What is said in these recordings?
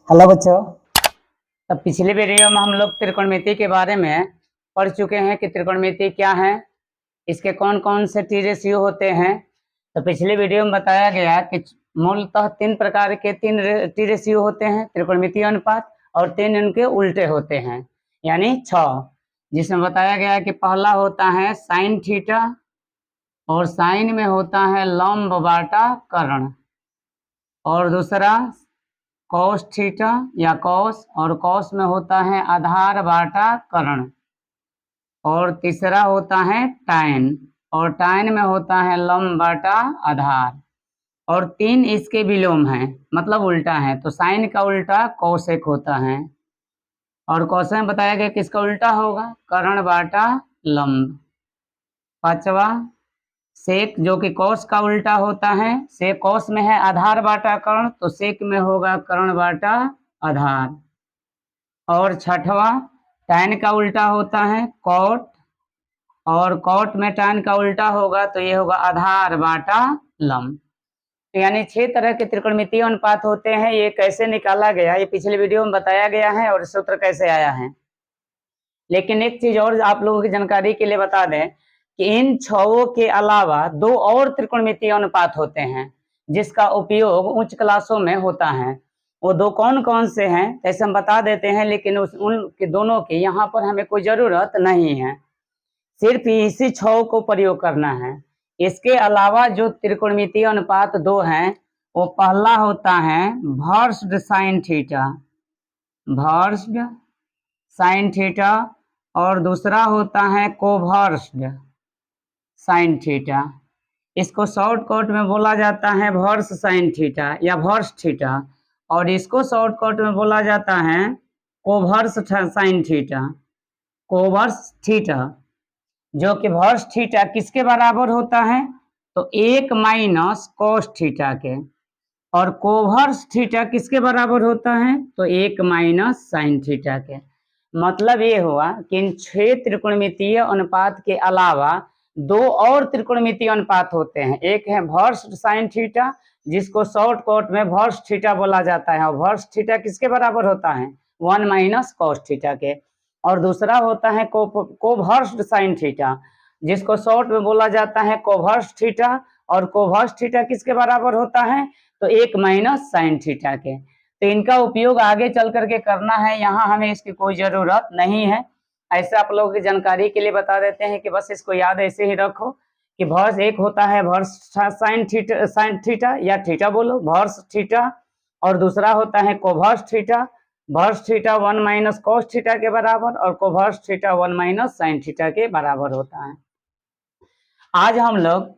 Hello बच्चों। तो पिछले वीडियो में हम लोग त्रिकोणमिति के बारे में पढ़ चुके हैं कि त्रिकोणमिति क्या है, इसके कौन कौन से टी रेशियो होते हैं। तो पिछले वीडियो में बताया गया कि मूलतः तीन प्रकार के टी रेशियो होते हैं त्रिकोणमितीय अनुपात, और तीन इनके उल्टे होते हैं यानी 6, जिसमें बताया गया कि पहला होता है साइन थीटा, और साइन में होता है लंब बाटा कर्ण, और दूसरा कॉस थीटा या कॉस, और कॉस में होता है आधार बाटा कर्ण, और तीसरा होता है टाइन, और टाइन में होता है लंब बाटा आधार, और तीन इसके विलोम हैं मतलब उल्टा है। तो साइन का उल्टा कॉसेक होता है, और कॉस में बताया गया किसका उल्टा होगा, कर्ण बाटा लंब। पांचवा सेक, जो कि कॉस का उल्टा होता है, सेक कॉस में है आधार बाटा कर्ण, तो सेक में होगा कर्ण बाटा आधार। और छठवा टैन का उल्टा होता है कॉट, और कॉट में टैन का उल्टा होगा तो ये होगा आधार बाटा लंब। तो यानी 6 तरह के त्रिकोणमितीय अनुपात होते हैं। ये कैसे निकाला गया ये पिछले वीडियो में बताया गया है, और सूत्र कैसे आया है। लेकिन एक चीज और आप लोगों की जानकारी के लिए बता दें कि इन 6 के अलावा 2 और त्रिकोणमितीय अनुपात होते हैं जिसका उपयोग उच्च क्लासों में होता है। वो 2 कौन कौन से हैं ऐसे हम बता देते हैं, लेकिन उन दोनों की यहाँ पर हमें कोई जरूरत नहीं है, सिर्फ इसी 6 को प्रयोग करना है। इसके अलावा जो त्रिकोणमितीय अनुपात 2 हैं, वो पहला होता है भर्स्ड साइन थीटा, भर्स्ड साइन थीटा, और दूसरा होता है कोभर्स्ड साइन थीटा। इसको शॉर्टकट में बोला जाता है भर्स साइन थीटा या भर्स थीटा, और इसको शॉर्टकट में बोला जाता है कोभर्स साइन थीटा, कोभर्स थीटा, जो कि भर्स थीटा किसके बराबर होता है, तो 1 माइनस कोस थीटा के, और कोभर्स थीटा किसके बराबर होता है, तो 1 माइनस साइन थीटा के। मतलब ये हुआ कि इन 6 त्रिकोणमितीय अनुपात के अलावा 2 और त्रिकोणमितीय अनुपात होते हैं। एक है भर्स साइन थीटा, जिसको शॉर्टकट में भर्स थीटा बोला जाता है, और भर्स थीटा किसके बराबर होता है, 1 माइनस कॉस थीटा के। और दूसरा होता है कोभर्स साइन थीटा, जिसको शॉर्ट में बोला जाता है कोभर्स थीटा, और कोभर्स थीटा किसके बराबर होता है, तो 1 माइनस साइन थीटा के। तो इनका उपयोग आगे चल करके करना है, यहाँ हमें इसकी कोई जरूरत नहीं है। ऐसे आप लोगों की जानकारी के लिए बता देते हैं कि बस इसको याद ऐसे ही रखो कि भर्स एक होता है भर्स साइन थीटा या थीटा बोलो भर्स थीटा, और दूसरा होता है covers theta, vers theta 1 minus cos theta के बराबर, और covers theta 1 minus sine theta के बराबर होता है। आज हम लोग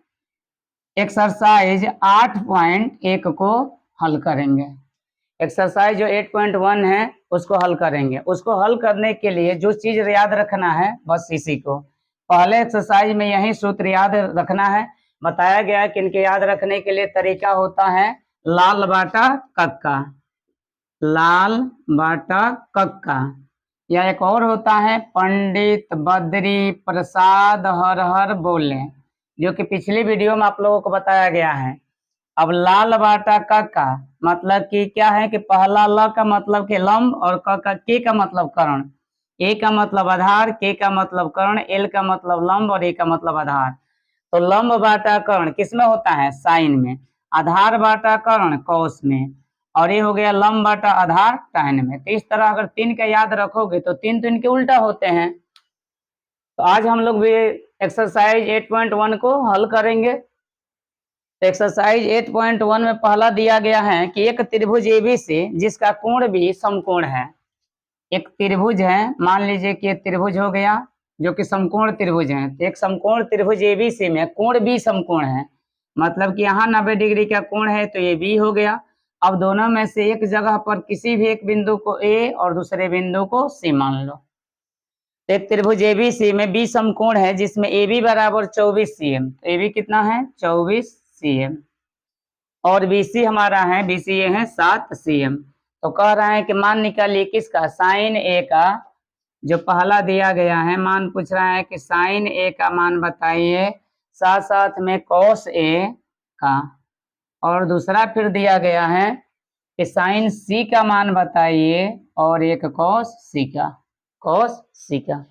एक्सरसाइज 8.1 को हल करेंगे। एक्सरसाइज जो 8.1 है उसको हल करेंगे। उसको हल करने के लिए जो चीज याद रखना है बस इसी को, पहले एक्सरसाइज में यही सूत्र याद रखना है। बताया गया कि इनके याद रखने के लिए तरीका होता है लाल बाटा कक्का, लाल बाटा कक्का, या एक और होता है पंडित बद्री प्रसाद हर हर बोले, जो कि पिछली वीडियो में आप लोगों को बताया गया है। अब लाल बाटा कक्का मतलब कि क्या है कि पहला ल का मतलब के लंब, और के का मतलब कर्ण, ए का मतलब आधार, के का मतलब कर्ण, एल का मतलब लंब, और ए का मतलब आधार। तो लंब बाटा कर्ण किस में होता है, साइन में, आधार बाटा कर्ण कॉस में, और ये हो गया लंब बाटा आधार टाइन में। तो इस तरह अगर 3 का याद रखोगे तो 3 तो इनके उल्टा होते हैं। तो आज हम लोग भी एक्सरसाइज 8.1 को हल करेंगे। एक्सरसाइज 8.1 में पहला दिया गया है कि एक त्रिभुज एबीसी जिसका कोण भी समकोण है। एक त्रिभुज है, मान लीजिए कि त्रिभुज हो गया जो कि समकोण त्रिभुज है। तो एक समकोण त्रिभुज एबीसी में कोण भी समकोण है, मतलब कि यहाँ 90 डिग्री का कोण है तो ये बी हो गया। अब दोनों में से एक जगह पर किसी भी एक बिंदु को ए और दूसरे बिंदु को सी मान लो। तो एक त्रिभुज एबीसी में बी समकोण है जिसमें ए बी बराबर 24 cm, तो ए बी कितना है 24 cm, और बीसी हमारा है बीसी ये है 7 cm। तो कह रहा है कि मान निकालिए किसका, साइन ए का, जो पहला दिया गया है मान पूछ रहा है कि साइन ए का मान बताइए, साथ साथ में कॉस ए का, और दूसरा फिर दिया गया है कि साइन सी का मान बताइए और एक कॉस सी का, कॉस सी का।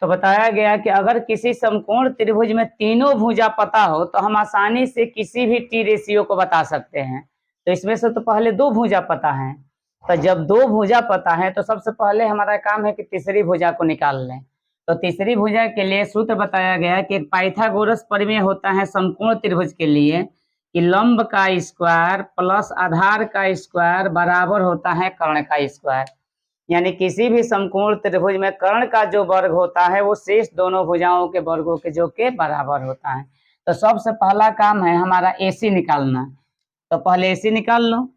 तो बताया गया कि अगर किसी समकोण त्रिभुज में तीनों भुजा पता हो तो हम आसानी से किसी भी टी रेशियो को बता सकते हैं। तो इसमें से तो पहले दो भुजा पता है, तो जब दो भुजा पता है तो सबसे पहले हमारा काम है कि तीसरी भुजा को निकाल लें। तो तीसरी भुजा के लिए सूत्र बताया गया कि पाइथागोरस प्रमेय होता है समकोण त्रिभुज के लिए कि लंब का स्क्वायर प्लस आधार का स्क्वायर बराबर होता है कर्ण का स्क्वायर। यानी किसी भी समकोण त्रिभुज में कर्ण का जो वर्ग होता है वो शेष दोनों भुजाओं के वर्गों के जो के बराबर होता है। तो सबसे पहला काम है हमारा AC निकालना। तो पहले AC निकाल लो।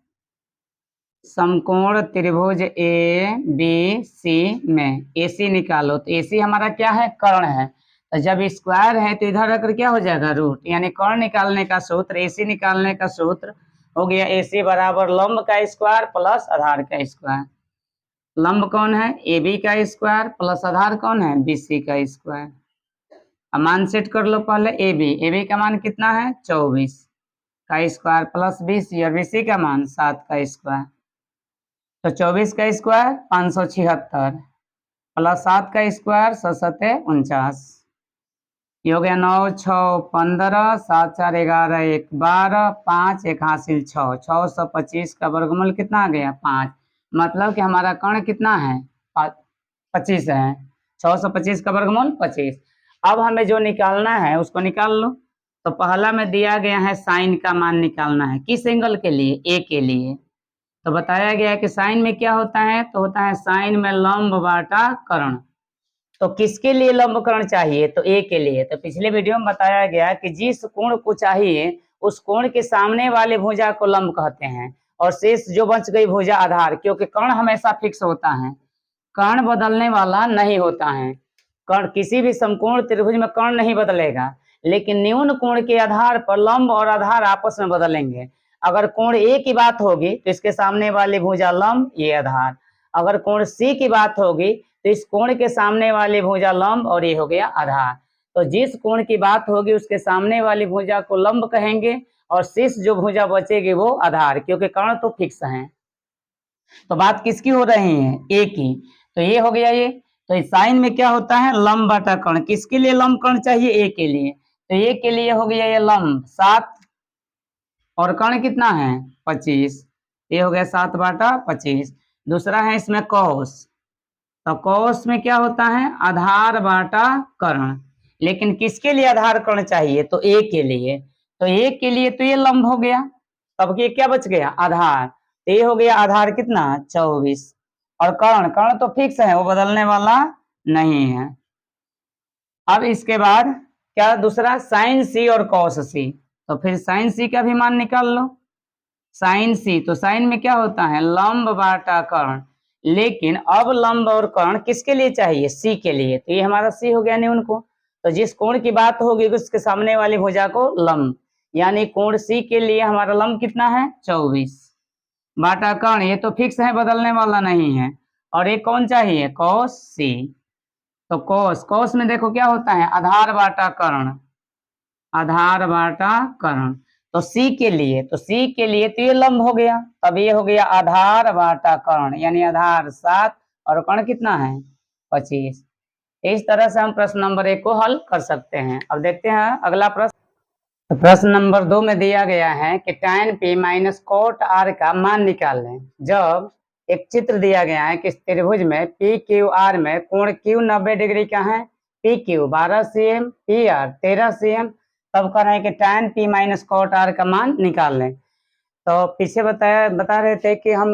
समकोण त्रिभुज ABC में AC निकालो। तो AC हमारा क्या है, कर्ण है। तो जब स्क्वायर है तो इधर रखकर क्या हो जाएगा, रूट। यानी कर्ण निकालने का सूत्र, AC निकालने का सूत्र हो गया AC बराबर लंब का स्क्वायर प्लस आधार का स्क्वायर। लंब कौन है, AB का स्क्वायर प्लस आधार कौन है, BC का स्क्वायर। अब मान सेट कर लो पहले AB का मान कितना है 24 का स्क्वायर प्लस BC और BC का मान 7 का स्क्वायर। तो 24 का स्क्वायर 576 प्लस 7 का स्क्वायर 7 49। ये हो गया 9 6 15 7 4 11 1 12 5 1 हासिल 6 625 का वर्गमूल कितना आ गया 5। मतलब कि हमारा कर्ण कितना है 25 है। 625 का वर्गमूल 25। अब हमें जो निकालना है उसको निकाल लो। तो पहला में दिया गया है साइन का मान निकालना है, किस एंगल के लिए, ए के लिए। तो बताया गया है कि साइन में क्या होता है, तो होता है साइन में लंब बाटा कर्ण। तो किसके लिए लंब कर्ण चाहिए, तो ए के लिए। तो पिछले वीडियो में बताया गया कि जिस कोण को चाहिए उस कोण के सामने वाले भुजा को लंब कहते हैं और शेष जो बच गई भुजा आधार, क्योंकि कर्ण हमेशा फिक्स होता है, कर्ण बदलने वाला नहीं होता है। कर्ण किसी भी समकोण त्रिभुज में कर्ण नहीं बदलेगा, लेकिन न्यून कोण के आधार पर लंब और आधार आपस में बदलेंगे। अगर कोण ए की बात होगी तो इसके सामने वाली भुजा लंब, ये आधार। अगर कोण सी की बात होगी तो इस कोण के सामने वाली भुजा लंब और ये हो गया आधार। तो जिस कोण की बात होगी उसके सामने वाली भुजा को लंब कहेंगे और शेष जो भुजा बचेगी वो आधार, क्योंकि कर्ण तो फिक्स है। तो बात किसकी हो रही है, ए की। तो ये हो गया ये। तो इस साइन में क्या होता है, लंब बटा कर्ण। किसके लिए लंब कर्ण चाहिए, ए के लिए। तो ए के लिए हो गया ये लंब 7 और कर्ण कितना है 25। ये हो गया 7 बटा 25। दूसरा है इसमें कॉस। तो कॉस में क्या होता है, आधार बाटा कर्ण। लेकिन किसके लिए आधार कर्ण चाहिए, तो ए के लिए। तो ए के लिए तो ये लंब हो गया, तब ये क्या बच गया, आधार। तो ये हो गया आधार कितना 24 और कर्ण, कर्ण तो फिक्स है, वो बदलने वाला नहीं है। अब इसके बाद क्या, दूसरा साइन सी और कॉस सी। तो फिर साइन सी का भी मान निकाल लो। साइन सी, तो साइन में क्या होता है, लंब बाटा कर्ण। लेकिन अब लंब और कर्ण किसके लिए चाहिए, सी के लिए। तो ये हमारा सी हो गया न्यून कोण। तो जिस कोण की बात होगी उसके सामने वाली भुजा को लंब, यानी कोण सी के लिए हमारा लंब कितना है 24 बाटा कर्ण। ये तो फिक्स है, बदलने वाला नहीं है। और ये कौन चाहिए, कॉस सी। तो कॉस, कॉस में देखो क्या होता है, आधार बाटा कर्ण, आधार बाटा कर्ण। तो सी के लिए, तो सी के लिए तो ये लंब हो गया, तब ये हो गया आधार बाटा कर्ण, यानी आधार 7 और कर्ण कितना है 25। इस तरह से हम प्रश्न नंबर 1 को हल कर सकते हैं। अब देखते हैं अगला प्रश्न। तो प्रश्न नंबर 2 में दिया गया है कि tan p minus cot r का मान निकाल लें। जब एक चित्र दिया गया है कि त्रिभुज में PQR में कोण Q 90 डिग्री का है, PQ 12 cm, PR 13 cm, तब कह रहे हैं कि tan p minus cot r का मान निकाल लें। तो पीछे बता रहे थे कि हम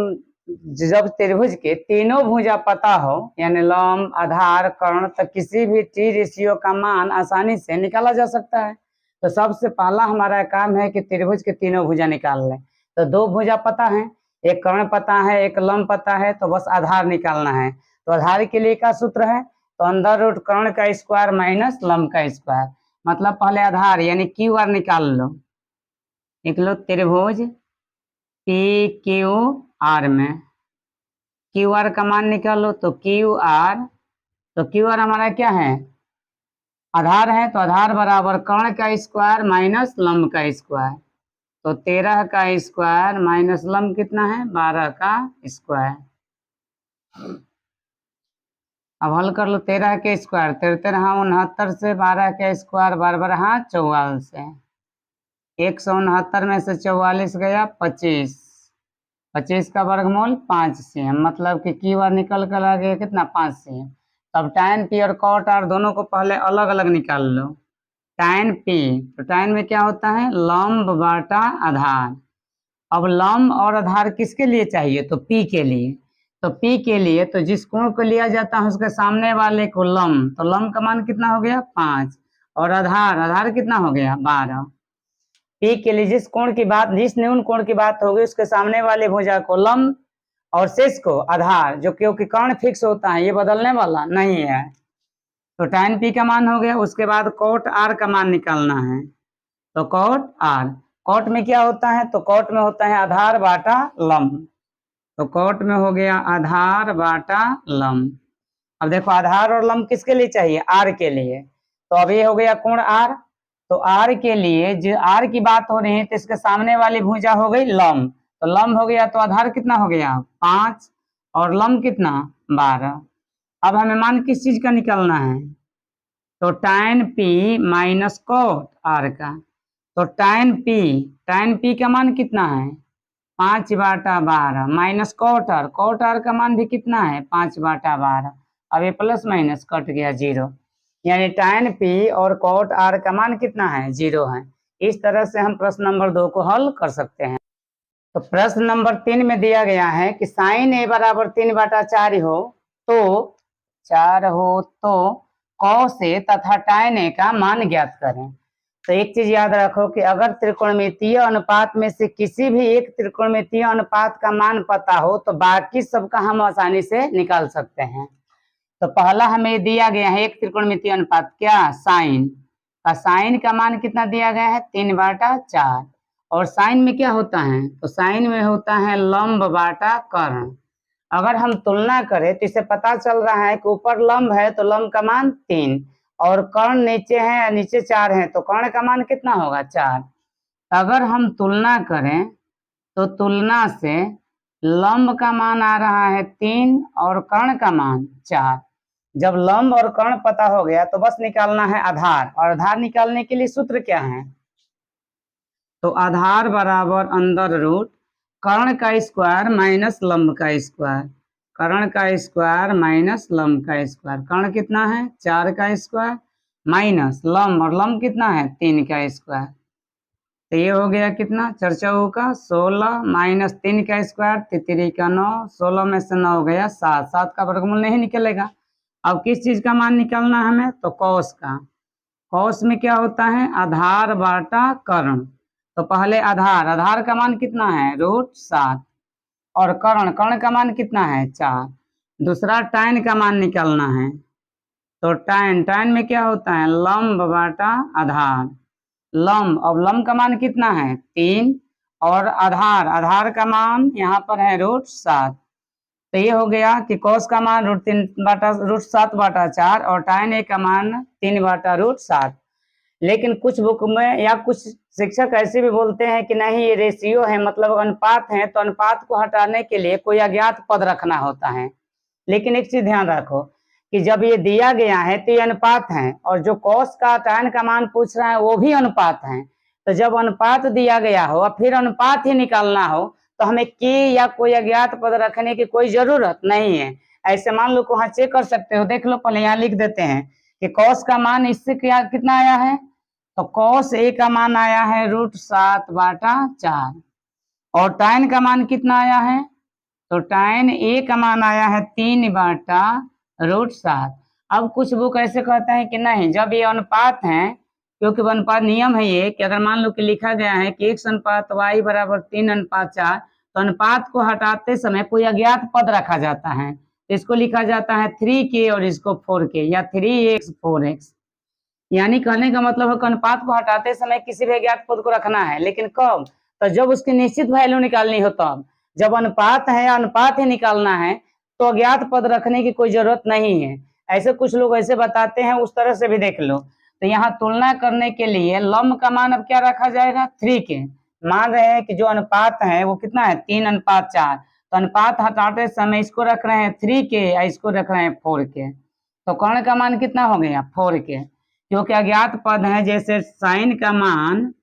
जब त्रिभुज के तीनों भुजा पता हो, यानी लंब आधार कर्ण, तो किसी भी टी रेशियो का मान आसानी से निकाला जा सकता है। तो सबसे पहला हमारा काम है कि त्रिभुज के तीनों भुजा निकाल लें। तो दो भुजा पता है, एक कर्ण पता है, एक लंब पता है, तो बस आधार निकालना है। तो आधार के लिए क्या सूत्र है, तो अंदर रूट कर्ण का स्क्वायर माइनस लंब का स्क्वायर। मतलब पहले आधार यानी क्यू आर निकाल लो। लिख लो त्रिभुज PQR में क्यू आर का मान निकालो। तो क्यू आर, तो क्यू आर हमारा क्या है, आधार है। तो आधार बराबर कर्ण का स्क्वायर माइनस लंब का स्क्वायर। तो 13 का स्क्वायर माइनस लम कितना है 12 का स्क्वायर। अब हल कर लो 13 के स्क्वायर 13 से 12 के स्क्वायर 12 44 है। 169 में से 44 गया 25, 25 का वर्गमूल 5 cm, मतलब कि की बार निकल कर आ गया कितना 5 cm। तब tan p और cot r दोनों को पहले अलग अलग निकाल लो। tan p, तो tan में क्या होता है लंब बाटा आधार। अब लंब और आधार किसके लिए चाहिए तो p के लिए। तो p के लिए तो जिस कोण को लिया जाता है उसके सामने वाले को लंब, तो लंब का मान कितना हो गया 5 और आधार कितना हो गया 12। p के लिए जिस न्यून कोण की बात होगी उसके सामने वाले भुजा को लंब और शेष को आधार, जो क्योंकि कर्ण फिक्स होता है ये बदलने वाला नहीं है। तो tan p का मान हो गया। उसके बाद cot r का मान निकालना है। तो cot r, cot में क्या होता है तो cot में होता है आधार बाटा लंब। तो cot में हो गया आधार बाटा लंब। अब देखो आधार और लंब किसके लिए चाहिए r के लिए। तो अब ये हो गया कोण r। तो r के लिए जो r की बात हो रही है तो इसके सामने वाली भुजा हो गई लंब। तो लंब हो गया तो आधार कितना हो गया 5 और लंब कितना 12। अब हमें मान किस चीज का निकालना है तो tan p minus cot r का। तो tan p का मान कितना है 5/12 माइनस cot r का मान भी कितना है 5/12। अब ये प्लस माइनस कट गया 0, यानी tan p और cot r का मान कितना है 0 है। इस तरह से हम प्रश्न नंबर 2 को हल कर सकते हैं। तो प्रश्न नंबर 3 में दिया गया है कि sin a बराबर 3/4 हो तो cos a तथा tan a का मान ज्ञात करें। तो एक चीज याद रखो कि अगर त्रिकोणमितीय अनुपात में से किसी भी एक त्रिकोणमितीय अनुपात का मान पता हो तो बाकी सबका हम आसानी से निकाल सकते हैं। तो पहला हमें दिया गया है एक त्रिकोणमितीय अनुपात क्या साइन का मान कितना दिया गया है 3/4 और साइन में क्या होता है तो साइन में होता है लंब बाटा कर्ण। अगर हम तुलना करें तो इसे पता चल रहा है कि ऊपर लंब है तो लंब का मान 3 और कर्ण नीचे है नीचे 4 है तो कर्ण का मान कितना होगा 4। अगर हम तुलना करें तो तुलना से लंब का मान आ रहा है 3 और कर्ण का मान 4। जब लंब और कर्ण पता हो गया तो बस निकालना है आधार, और आधार निकालने के लिए सूत्र क्या है तो आधार बराबर अंडर रूट कर्ण का स्क्वायर माइनस लंब का स्क्वायर, कर्ण का स्क्वायर माइनस लंब का स्क्वायर। कर्ण कितना है 4 का स्क्वायर माइनस लंब, और लंब कितना है 3 का स्क्वायर। तो ये हो गया कितना 4 चौका का 16 माइनस 3 का स्क्वायर 3 का 9, 16 में से 9 गया 7, 7 का वर्गमूल नहीं निकलेगा। अब किस चीज का मान निकालना है हमें तो कॉस का। कॉस में क्या होता है आधार बाटा कर्ण। तो पहले आधार का मान कितना है √7 और कर्ण का मान कितना है 4। दूसरा tan का मान निकालना है। तो tan में क्या होता है लंब बाटा आधार लंब। अब लंब का मान कितना है 3 और आधार का मान यहाँ पर है √7। तो ये हो गया कि cos का मान √7/4 और tan a का मान 3/√7। लेकिन कुछ बुक में या कुछ शिक्षक ऐसे भी बोलते हैं कि नहीं ये रेशियो है मतलब अनुपात है, तो अनुपात को हटाने के लिए कोई अज्ञात पद रखना होता है। लेकिन एक चीज ध्यान रखो कि जब ये दिया गया है तो ये अनुपात है और जो cos का tan का मान पूछ रहा है वो भी अनुपात है। तो जब अनुपात दिया गया हो और फिर अनुपात ही निकालना हो तो हमें की या कोई अज्ञात पद रखने की कोई जरूरत नहीं है। ऐसे मान लो वहां चेक कर सकते हो, देख लो पहले यहाँ लिख देते हैं कि cos का मान इससे क्या कितना आया है तो cos a का मान आया है √7/4 और tan का मान कितना आया है तो tan a का मान आया है 3/√7। अब कुछ बुक ऐसे कहते हैं कि नहीं जब ये अनुपात है, क्योंकि अनुपात नियम है ये कि अगर मान लो कि लिखा गया है कि x/y बराबर 3/4 तो अनुपात को हटाते समय कोई अज्ञात पद रखा जाता है। तो इसको लिखा जाता है 3k और इसको 4k या 3x 4x। यानी कहने का मतलब है कि अनुपात को हटाते समय किसी भी अज्ञात पद को रखना है, लेकिन कब तो जब उसकी निश्चित वैल्यू निकालनी हो तब। जब अनुपात है अनुपात ही निकालना है तो अज्ञात पद रखने की कोई जरूरत नहीं है। ऐसे कुछ लोग ऐसे बताते हैं, उस तरह से भी देख लो। तो यहाँ तुलना करने के लिए लंब का मान अब क्या रखा जाएगा 3k, मान रहे हैं कि जो अनुपात है वो कितना है 3:4, तो अनुपात हटाते समय इसको रख रहे हैं 3 के या इसको रख रहे हैं 4 के, तो कर्ण का मान कितना हो गया 4 के, क्योंकि अज्ञात पद है। जैसे साइन का मान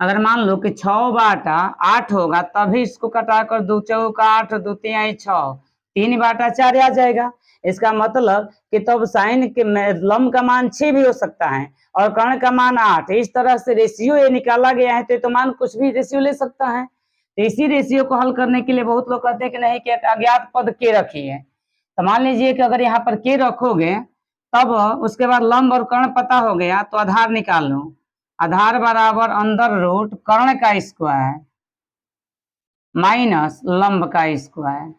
अगर मान लो कि 6/8 होगा, तभी इसको कटाकर 2 चौका 8, 2 तिहाई 6, 3/4 आ जाएगा। इसका मतलब कि तब साइन के लंब का मान 6 भी हो सकता है और कर्ण का मान 8। इस तरह से रेशियो ये निकाला गया है, तो मान कुछ भी रेशियो ले सकता है। तो इसी रेशियो को हल करने के लिए बहुत लोग कहते हैं कि नहीं कि अज्ञात पद के रखिए। तो मान लीजिए कि अगर यहाँ पर के रखोगे, तब उसके बाद लंब और कर्ण पता हो गया, तो आधार निकाल लो। आधार बराबर अंडर रूट कर्ण का स्क्वायर माइनस लंब का स्क्वायर।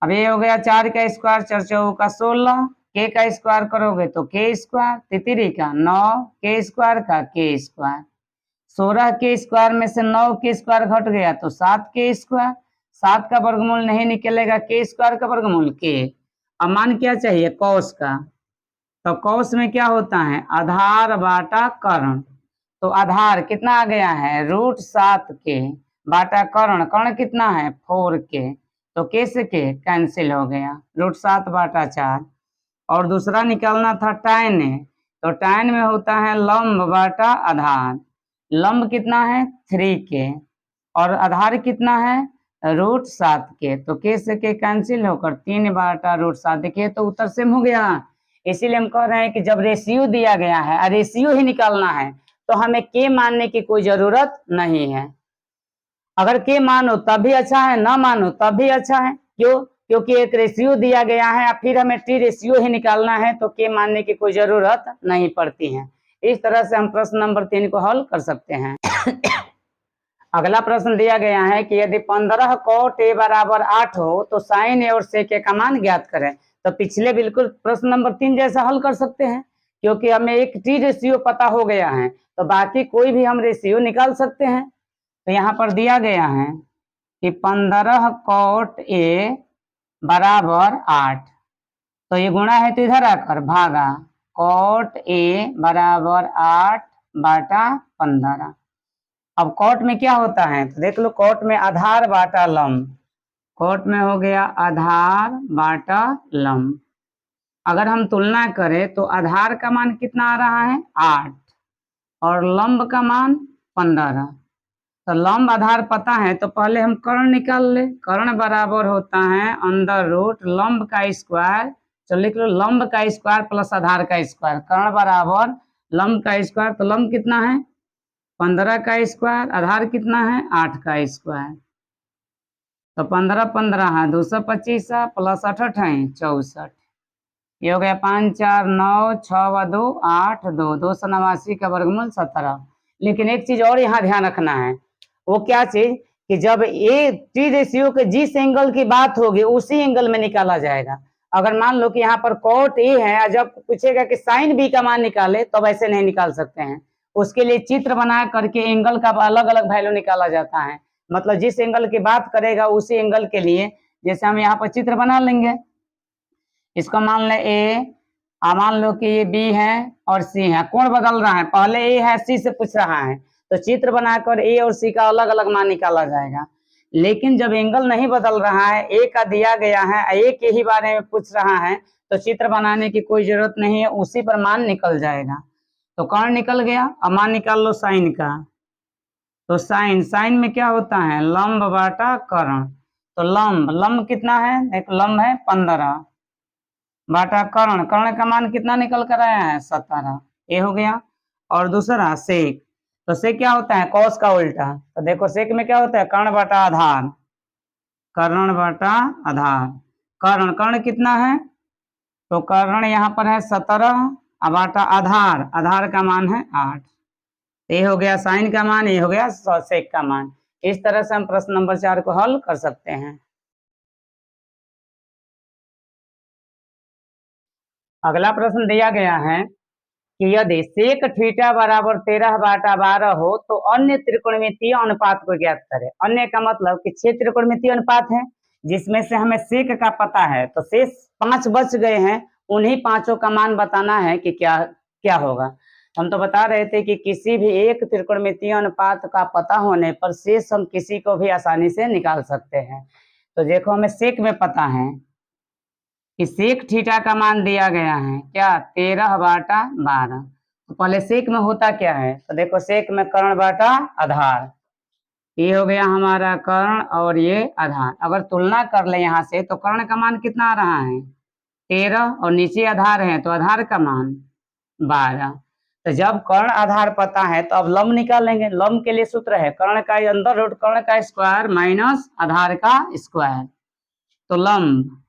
अब ये हो गया 4 का स्क्वायर, 4 चौका 16, के का स्क्वायर करोगे तो के स्क्वायर, तितरी का 9, के स्क्वायर का के स्क्वायर, 16 के स्क्वायर में से 9 के स्क्वायर घट गया तो 7 के स्क्वायर, 7 का वर्गमूल नहीं निकलेगा, के स्क्वायर का वर्गमूल के। अब मान क्या चाहिए कौस का, तो कौस में क्या होता है आधार बाटा कर्ण, तो आधार कितना आ गया है √7 के बाटा कर्ण, कर्ण कितना है 4 के, तो के से के कैंसिल हो गया, √7/4। और दूसरा निकालना था tan, तो tan में होता है लंब बाटा आधार, लंब कितना है 3 के और आधार कितना है √7 के, तो के से के कैंसिल होकर 3/√7। देखिए तो उत्तर सेम हो गया। इसीलिए हम कह रहे हैं कि जब रेशियो दिया गया है, रेशियो ही निकालना है, तो हमें के मानने की कोई जरूरत नहीं है। अगर के मानो तब भी अच्छा है, ना मानो तब भी अच्छा है। क्यों? क्योंकि एक रेशियो दिया गया है, फिर हमें टी रेशियो ही निकालना है, तो के मानने की कोई जरूरत नहीं पड़ती है। इस तरह से हम प्रश्न नंबर 3 को हल कर सकते हैं। अगला प्रश्न दिया गया है कि यदि 15 cot a बराबर 8 हो तो साइन ए और सेक ए का मान ज्ञात करें। तो पिछले बिल्कुल प्रश्न नंबर 3 जैसा हल कर सकते हैं, क्योंकि हमें एक टी रेशियो पता हो गया है, तो बाकी कोई भी हम रेशियो निकाल सकते हैं। तो यहाँ पर दिया गया है कि 15 cot a बराबर 8, तो ये गुणा है तो इधर आकर भागा cot a बराबर 8/15। अब कॉट में क्या होता है तो देख लो, कॉट में आधार बाटा लंब, कॉट में हो गया आधार बाटा लंब। अगर हम तुलना करें तो आधार का मान कितना आ रहा है 8 और लंब का मान 15, तो लंब आधार पता है तो पहले हम कर्ण निकाल ले। कर्ण बराबर होता है अंडर रूट लंब का स्क्वायर, चलो लिख लो लंब का स्क्वायर प्लस आधार का स्क्वायर, कर्ण बराबर लंब का स्क्वायर, तो लंब कितना है 15 का स्क्वायर, आधार कितना है 8 का स्क्वायर, तो 15 15 है 225 प्लस 8 है 64, ये हो गया 5 4 9 6 2 8 2, 289 का वर्गमूल 17। लेकिन एक चीज और यहाँ ध्यान रखना है, वो क्या चीज कि जब ए टी रेशियो के जिस एंगल की बात होगी उसी एंगल में निकाला जाएगा। अगर मान लो कि यहाँ पर कॉट ए है, जब पूछेगा कि साइन बी का मान निकाले, तो वैसे नहीं निकाल सकते हैं। उसके लिए चित्र बना करके एंगल का अलग अलग वैल्यू निकाला जाता है, मतलब जिस एंगल की बात करेगा उसी एंगल के लिए। जैसे हम यहाँ पर चित्र बना लेंगे, इसको मान ले ए, मान लो कि ये बी है और सी है, कोण बदल रहा है, पहले ए है सी से पूछ रहा है, तो चित्र बनाकर ए और सी का अलग अलग मान निकाला जाएगा। लेकिन जब एंगल नहीं बदल रहा है, ए का दिया गया है, ए के ही बारे में पूछ रहा है, तो चित्र बनाने की कोई जरूरत नहीं है, उसी पर मान निकल जाएगा। तो कर्ण निकल गया। अब मान निकाल लो साइन का, तो साइन में क्या होता है लंब बाटा कर्ण, तो लंब कितना है देखो, लंब है 15 बाटा कर्ण, कर्ण का मान कितना निकल कर आया है 17, ये हो गया। और दूसरा सेक, तो सेक क्या होता है कॉस का उल्टा, तो देखो सेक में क्या होता है कर्ण बाटा आधार, कर्ण बाटा आधार, कर्ण कितना है तो कर्ण यहाँ पर है 17 बाटा आधार, आधार का मान है 8, ये हो गया साइन का मान, ये हो गया सेक का मान। इस तरह से हम प्रश्न नंबर 4 को हल कर सकते हैं। अगला प्रश्न दिया गया है कि यदि सेक थीटा बराबर 13/12 हो तो अन्य त्रिकोणमितीय अनुपात को ज्ञात करें। अन्य का मतलब कि 6 त्रिकोणमितीय अनुपात है, जिसमें से हमें सेक का पता है, तो शेष 5 बच गए हैं, उन्हीं 5 का मान बताना है कि क्या क्या होगा। हम तो बता रहे थे कि किसी भी एक त्रिकोणमितीय अनुपात का पता होने पर शेष हम किसी को भी आसानी से निकाल सकते हैं। तो देखो हमें सेक में पता है कि सेक थीटा का मान दिया गया है क्या 13/12। तो पहले सेक में होता क्या है, तो देखो सेक में कर्ण बाटा आधार, ये हो गया हमारा कर्ण और ये आधार। अगर तुलना कर ले यहाँ से तो कर्ण का मान कितना आ रहा है 13 और नीचे आधार है तो आधार का मान 12। तो जब कर्ण आधार पता है तो अब लंब निकालेंगे। लंब के लिए सूत्र है कर्ण का अंदर रूट कर्ण का स्क्वायर माइनस आधार का स्क्वायर। तो लंब,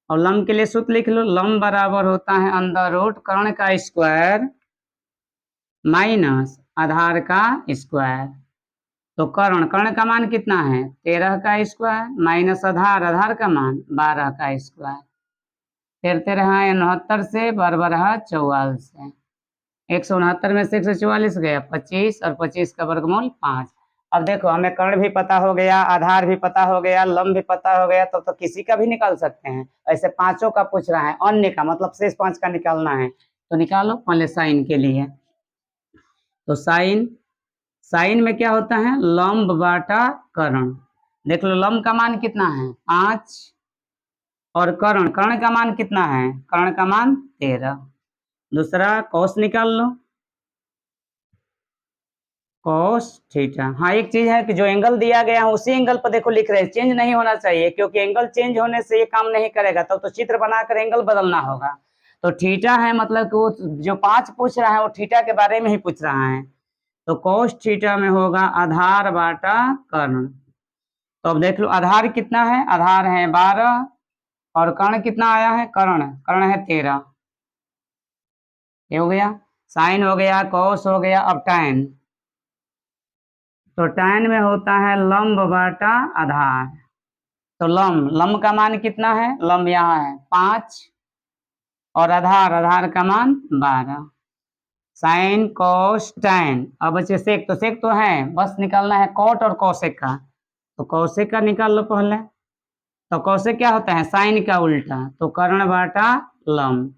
और लंब के लिए सूत्र लिख लो, लंब बराबर होता है अंदर रूट कर्ण का स्क्वायर माइनस आधार का स्क्वायर। तो कर्ण का मान कितना है 13 का स्क्वायर माइनस आधार, आधार का मान 12 का स्क्वायर। 13 69 से 12 44 है, 169 में से 144 गया 25 और 25 का वर्गमूल 5। अब देखो हमें कर्ण भी पता हो गया, आधार भी पता हो गया, लंब भी पता हो गया, तो किसी का भी निकाल सकते हैं। ऐसे पांचों का पूछ रहा है, अन्य का मतलब शेष 5 का निकालना है तो निकालो। पहले साइन के लिए, तो साइन में क्या होता है लंब बाटा कर्ण। देख लो लंब का मान कितना है 5 और कर्ण का मान कितना है, कर्ण का मान 13। दूसरा कॉस निकाल लो, कॉस थीटा। हाँ एक चीज है कि जो एंगल दिया गया है उसी एंगल पर देखो लिख रहे हैं, चेंज नहीं होना चाहिए क्योंकि एंगल चेंज होने से ये काम नहीं करेगा। तब तो चित्र बनाकर एंगल बदलना होगा। तो थीटा है मतलब कि वो जो 5 पूछ रहा है वो थीटा के बारे में ही पूछ रहा है। तो कॉस थीटा में होगा आधार बाटा कर्ण। तो अब देख लो आधार कितना है, आधार है 12 और कर्ण कितना आया है, कर्ण है 13। ये हो गया, साइन हो गया, कॉस हो गया। अब tan, तो tan में होता है लंब बाटा आधार। तो लंब का मान कितना है, लंब यहाँ है 5 और आधार का मान 12। Sine cos tan। अब बच्चे सेक, तो सेक तो है, बस निकालना है कॉट और कॉसेक का। तो कॉसेक का निकाल लो पहले। तो कॉसेक क्या होता है साइन का उल्टा, तो कर्ण बाटा लंब।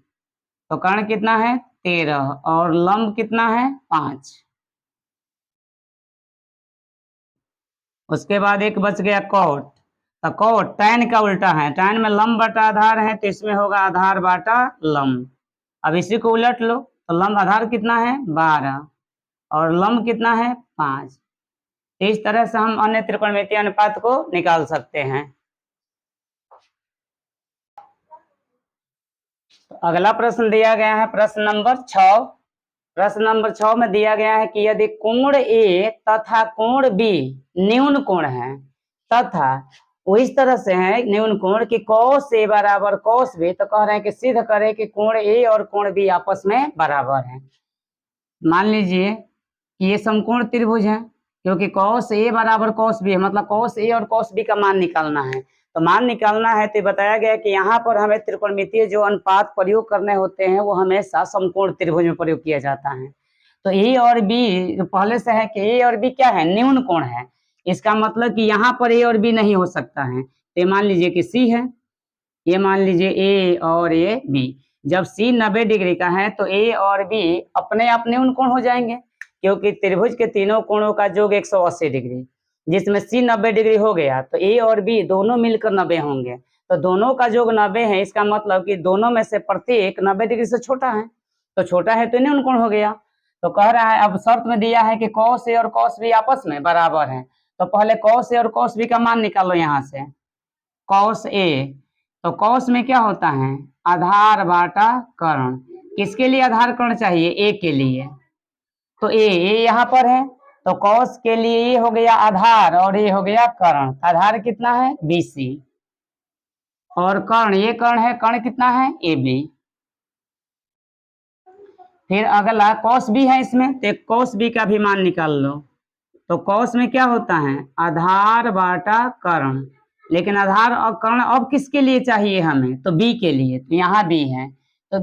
तो कर्ण कितना है 13 और लंब कितना है 5। उसके बाद एक बच गया कॉट। तो कॉट tan का उल्टा है, tan में लंब बाटा आधार है तो इसमें होगा आधार बाटा लंब। अब इसी को उलट लो, तो लंब आधार कितना है 12 और लंब कितना है 5। इस तरह से हम अन्य त्रिकोणमितीय अनुपात को निकाल सकते हैं। तो अगला प्रश्न दिया गया है प्रश्न नंबर 6। प्रश्न नंबर 6 में दिया गया है कि यदि कोण ए तथा कोण बी न्यून कोण है तथा वो इस तरह से है न्यून कोण कि cos ए बराबर cos बी, तो कह रहे हैं कि सिद्ध करें कि कोण ए और कोण बी आपस में बराबर है। मान लीजिए कि ये समकोण त्रिभुज है क्योंकि cos ए बराबर cos बी है, मतलब cos ए और cos बी का मान निकालना है। तो मान निकालना है तो बताया गया कि यहाँ पर हमें त्रिकोणमितीय जो अनुपात प्रयोग करने होते हैं वो हमेशा समकोण त्रिभुज में प्रयोग किया जाता है। तो ए और बी पहले से है कि ए और बी क्या है न्यून कोण है, इसका मतलब कि यहाँ पर ए और बी नहीं हो सकता है। तो मान लीजिए कि सी है, ये मान लीजिए ए और ये बी। जब सी 90 डिग्री का है तो ए और बी अपने आप न्यून कोण हो जाएंगे क्योंकि त्रिभुज के तीनों कोणों का योग 180 डिग्री, जिसमें सी 90 डिग्री हो गया तो ए और बी दोनों मिलकर 90 होंगे। तो दोनों का योग 90 है, इसका मतलब कि दोनों में से प्रत्येक 90 डिग्री से छोटा है, तो छोटा है तो न्यून कोण हो गया। तो कह रहा है अब शर्त में दिया है कि cos ए और cos बी आपस में बराबर है। तो पहले cos ए और cos बी का मान निकालो यहाँ से। cos ए, तो cos में क्या होता है आधार बाटा कर्ण। किसके लिए आधार कर्ण चाहिए, ए के लिए। तो ए यहाँ पर है तो cos के लिए ये हो गया आधार और ये हो गया कर्ण। आधार कितना है BC और कर्ण, ये कर्ण है, कर्ण कितना है AB। फिर अगला cos B है इसमें, तो cos B का भी मान निकाल लो। तो cos में क्या होता है आधार बाटा कर्ण, लेकिन आधार और कर्ण अब किसके लिए चाहिए हमें, तो B के लिए। तो यहाँ B है तो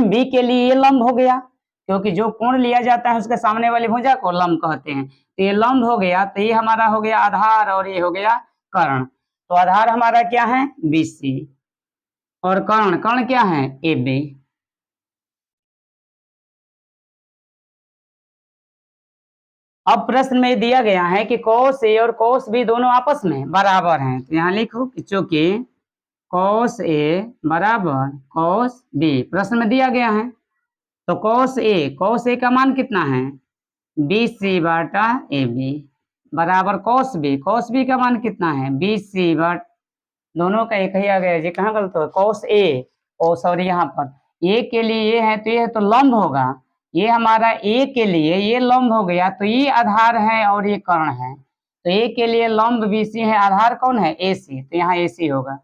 B के लिए ये लंब हो गया क्योंकि जो कोण लिया जाता है उसके सामने वाली भुजा को लंब कहते हैं। तो ये लंब हो गया, तो ये हमारा हो गया आधार और ये हो गया कर्ण। तो आधार हमारा क्या है BC और कर्ण क्या है AB। अब प्रश्न में दिया गया है कि cos A और cos B दोनों आपस में बराबर हैं, तो यहाँ लिखो कि चूंकि cos A बराबर cos B प्रश्न में दिया गया है, तो cos A का मान कितना है BC बाटा AB बराबर cos B का मान कितना है BC बट दोनों का एक ही आ गया जी, कहाँ गलत हो cos A ओ सॉरी यहाँ पर A के लिए ये है तो ये तो लंब होगा, ये हमारा A के लिए ये लंब हो गया, तो ये आधार है और ये कर्ण है, तो A के लिए लंब BC है, आधार कौन है AC, तो यहाँ AC होगा।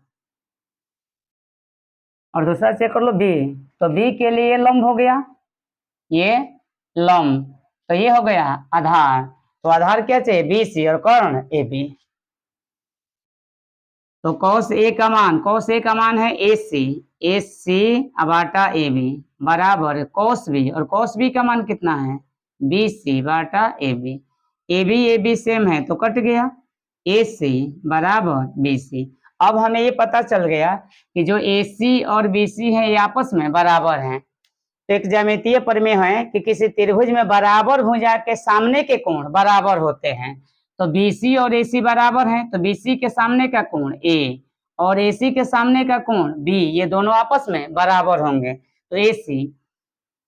और दूसरा चेक कर लो B, तो B के लिए ये लंब हो गया, ये लंब, तो ये हो गया आधार, तो आधार क्या चाहिए BC और कर्ण AB। तो cos A का मान है AC बाटा AB बराबर cos B, और cos B का मान कितना है BC बाटा AB। AB सेम है तो कट गया, AC बराबर BC। अब हमें ये पता चल गया कि जो AC और BC है ये आपस में बराबर हैं। तो एक ज्यामितीय प्रमेय है कि किसी त्रिभुज में बराबर भुजा के सामने के कोण बराबर होते हैं, तो BC और AC बराबर हैं, तो BC के सामने का कोण A और AC के सामने का कोण B, ये दोनों आपस में बराबर होंगे, तो AC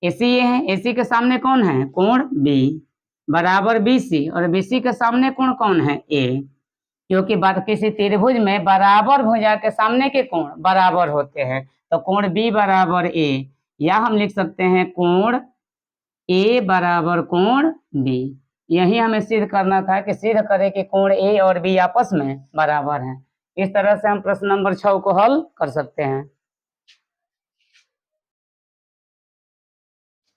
ये है, AC के सामने कौन है कोण B बराबर BC, और BC के सामने कोण कौन है A, क्योंकि किसी त्रिभुज में बराबर भुजा के सामने के कोण बराबर होते हैं, तो कोण B बराबर A, या हम लिख सकते हैं कोण A बराबर कोण B। यही हमें सिद्ध करना था कि सिद्ध करें कि कोण A और B आपस में बराबर हैं। इस तरह से हम प्रश्न नंबर 6 को हल कर सकते हैं।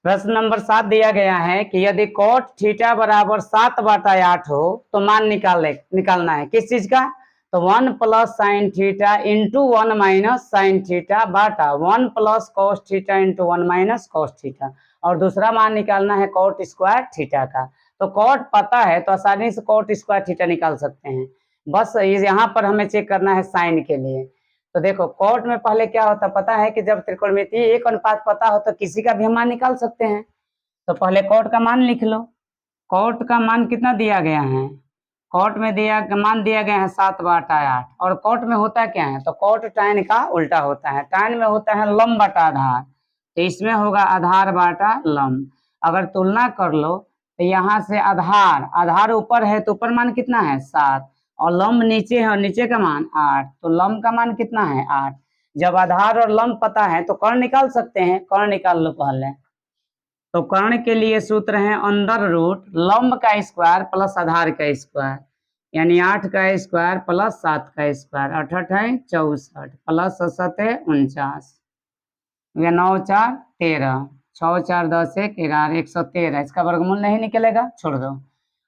प्रश्न नंबर 7 दिया गया है कि यदि cot थीटा बराबर 7/8 हो तो मान निकालना है किस चीज का, तो 1 plus sine theta into 1 minus sine theta बाटा 1 plus cos theta into 1 minus cos theta, और दूसरा मान निकालना है कॉट स्क्वायर थीटा का। तो कॉट पता है तो आसानी से कॉट स्क्वायर थीटा निकाल सकते हैं, बस यहाँ पर हमें चेक करना है साइन के लिए। तो देखो कॉट में पहले क्या होता पता है कि जब त्रिकोणमितीय एक अनुपात पता हो तो किसी का भी मान निकाल सकते हैं। तो पहले कॉट का मान लिख लो, कॉट का मान कितना दिया गया है, कॉट में मान दिया गया है 7/8, और कॉट में होता क्या है, तो कॉट tan का उल्टा होता है, tan में होता है लंब बटा आधार, तो इसमें होगा आधार बाटा लंब। अगर तुलना कर लो तो यहाँ से आधार ऊपर है तो ऊपर मान कितना है 7, और लंब नीचे है और नीचे का मान 8, तो लंब का मान कितना है 8। जब आधार और लंब पता है तो कर्ण निकाल सकते हैं, कर्ण निकाल लो पहले। तो कर्ण के लिए सूत्र है अंडर रूट लंब का स्क्वायर प्लस आधार का स्क्वायर, यानी 8 का स्क्वायर प्लस 7 का स्क्वायर, 8 है 64 प्लस 7 है 49, 9 4 13, 6 4 10 1 11, 113, इसका वर्गमूल नहीं निकलेगा, छोड़ दो।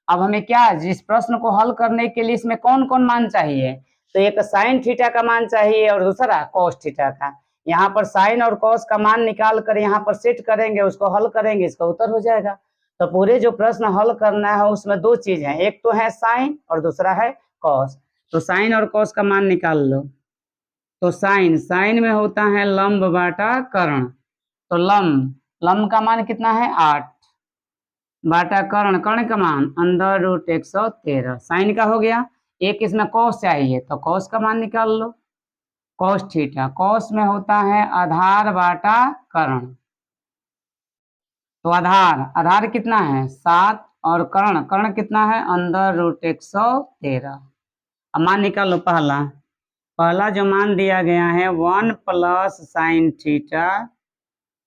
अब हमें क्या जिस प्रश्न को हल करने के लिए इसमें कौन कौन मान चाहिए, तो एक साइन थीटा का मान चाहिए और दूसरा कॉस थीटा का। यहाँ पर साइन और कॉस का मान निकाल कर यहाँ पर सेट करेंगे, उसको हल करेंगे, इसका उत्तर हो जाएगा। तो पूरे जो प्रश्न हल करना है उसमें दो चीज है, एक तो है साइन और दूसरा है कॉस। तो साइन और कॉस का मान निकाल लो। तो साइन में होता है लंब बाटा कर्ण, तो लंब का मान कितना है 8 बाटा कर्ण का मान अंडर रूट 113, साइन का हो गया। एक इसमें कॉस चाहिए तो कॉस का मान निकाल लो, कॉस थीटा, कॉस में होता है आधार बाटा कर्ण, तो आधार कितना है 7 और कर्ण कितना है अंडर रूट 113। अब मान निकाल लो, पहला जो मान दिया गया है 1 plus sine theta